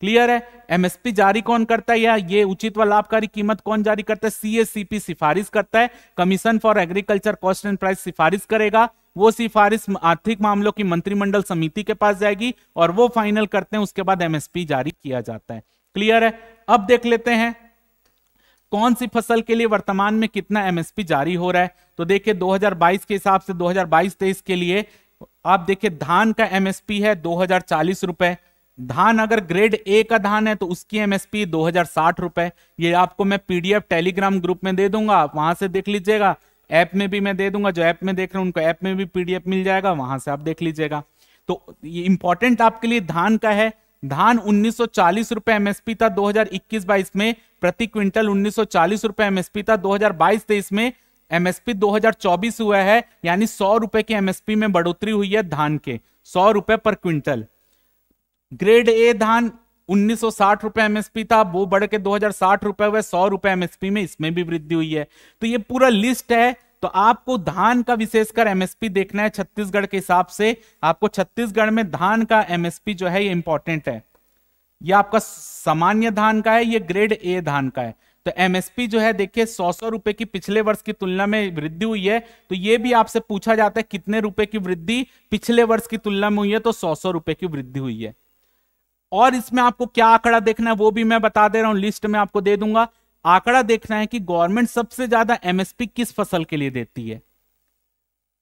क्लियर है। एमएसपी जारी कौन करता है, या ये उचित व लाभकारी कीमत कौन जारी करता है, सीएसीपी सिफारिश करता है, commission for agriculture cost and price सिफारिश करेगा। वो सिफारिश आर्थिक मामलों की मंत्रिमंडल समिति के पास जाएगी और वो फाइनल करते हैं, उसके बाद एमएसपी जारी किया जाता है। क्लियर है। अब देख लेते हैं कौन सी फसल के लिए वर्तमान में कितना एमएसपी जारी हो रहा है। तो देखिए 2022 के हिसाब से 2022-23 के लिए आप देखिए धान का एमएसपी है 2040 रुपए। धान अगर ग्रेड ए का धान है तो उसकी एमएसपी 2060 रुपए। ये आपको मैं पीडीएफ टेलीग्राम ग्रुप में दे दूंगा, आप वहां से देख लीजिएगा। ऐप में भी मैं दे दूंगा, जो ऐप में देख रहे हैं उनको ऐप में भी पीडीएफ मिल जाएगा, वहां से आप देख लीजिएगा। तो ये इंपॉर्टेंट आपके लिए धान का है। धान 1940 रुपए एमएसपी था 2021-22 में प्रति क्विंटल, 1940 रुपए एमएसपी था 2022-23 में। एमएसपी 2024 हुआ है, यानी 100 रुपए की एमएसपी में बढ़ोतरी हुई है धान के, 100 रुपए पर क्विंटल। ग्रेड ए धान 1960 रुपए एमएसपी था, वो बढ़ के 2060 रुपए हुए, 100 रुपए एमएसपी में इसमें भी वृद्धि हुई है। तो ये पूरा लिस्ट है तो आपको धान का विशेषकर एमएसपी देखना है छत्तीसगढ़ के हिसाब से। आपको छत्तीसगढ़ में धान का एमएसपी जो है ये इंपॉर्टेंट है। ये आपका सामान्य धान का है, ये ग्रेड ए धान का है। तो एमएसपी जो है देखिए 100 रुपए की पिछले वर्ष की तुलना में वृद्धि हुई है। तो ये भी आपसे पूछा जाता है कितने रुपए की वृद्धि पिछले वर्ष की तुलना में हुई है, तो 100 रुपए की वृद्धि हुई है। और इसमें आपको क्या आंकड़ा देखना है वो भी मैं बता दे रहा हूं, लिस्ट में आपको दे दूंगा। आंकड़ा देखना है कि गवर्नमेंट सबसे ज्यादा एमएसपी किस फसल के लिए देती है।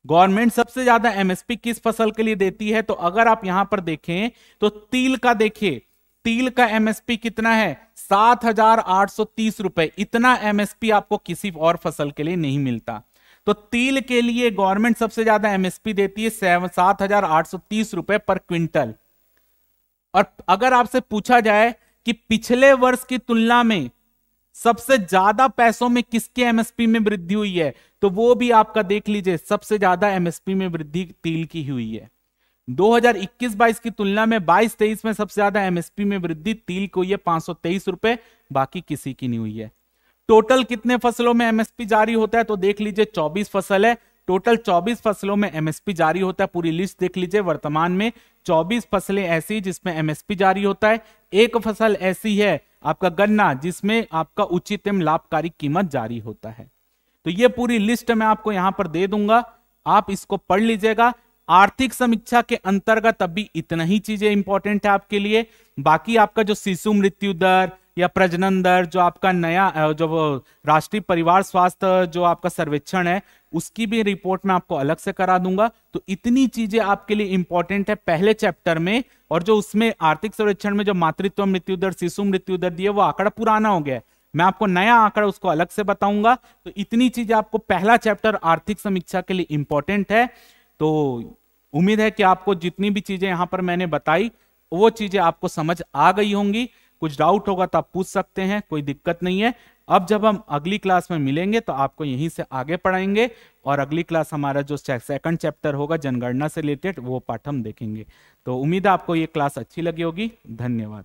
गवर्नमेंट सबसे ज्यादा एमएसपी किस फसल के लिए देती है, तो अगर आप यहां पर देखें तो तिल का देखिए, तिल का एमएसपी कितना है 7,830 रुपए। इतना एमएसपी आपको किसी और फसल के लिए नहीं मिलता। तो तिल के लिए गवर्नमेंट सबसे ज्यादा एमएसपी देती है 7,830 रुपए पर क्विंटल। और अगर आपसे पूछा जाए कि पिछले वर्ष की तुलना में सबसे ज्यादा पैसों में किसके एमएसपी में वृद्धि हुई है, तो वो भी आपका देख लीजिए, सबसे ज्यादा एमएसपी में वृद्धि तिल की हुई है। 2021-22 की तुलना में 22-23 में सबसे ज्यादा एमएसपी में वृद्धि तिल को ये 523 रुपए, बाकी किसी की नहीं हुई है। टोटल कितने फसलों में एमएसपी जारी होता है, तो देख लीजिए 24 फसल है। टोटल 24 फसलों में एमएसपी जारी होता है। पूरी लिस्ट देख लीजिए, वर्तमान में 24 फसलें ऐसी जिसमें एमएसपी जारी होता है। एक फसल ऐसी है आपका गन्ना, जिसमें आपका उचित एवं लाभकारी कीमत जारी होता है। तो ये पूरी लिस्ट मैं आपको यहां पर दे दूंगा, आप इसको पढ़ लीजिएगा। आर्थिक समीक्षा के अंतर्गत अभी इतना ही चीजें इंपॉर्टेंट है आपके लिए। बाकी आपका जो शिशु मृत्यु दर या प्रजनन दर, जो आपका नया जो राष्ट्रीय परिवार स्वास्थ्य जो आपका सर्वेक्षण है, उसकी भी रिपोर्ट मैं आपको अलग से करा दूंगा। तो इतनी चीजें आपके लिए इंपॉर्टेंट है पहले चैप्टर में। और जो उसमें आर्थिक सर्वेक्षण में जो मातृत्व मृत्यु दर, शिशु मृत्यु दर दिए, वो आंकड़ा पुराना हो गया है। मैं आपको नया आंकड़ा उसको अलग से बताऊंगा। तो इतनी चीजें आपको पहला चैप्टर आर्थिक समीक्षा के लिए इंपॉर्टेंट है। तो उम्मीद है कि आपको जितनी भी चीजें यहां पर मैंने बताई वो चीजें आपको समझ आ गई होंगी। कुछ डाउट होगा तो आप पूछ सकते हैं, कोई दिक्कत नहीं है। अब जब हम अगली क्लास में मिलेंगे तो आपको यहीं से आगे पढ़ाएंगे, और अगली क्लास हमारा जो सेकंड चैप्टर होगा जनगणना से रिलेटेड, वो पाठ हम देखेंगे। तो उम्मीद है आपको ये क्लास अच्छी लगी होगी। धन्यवाद।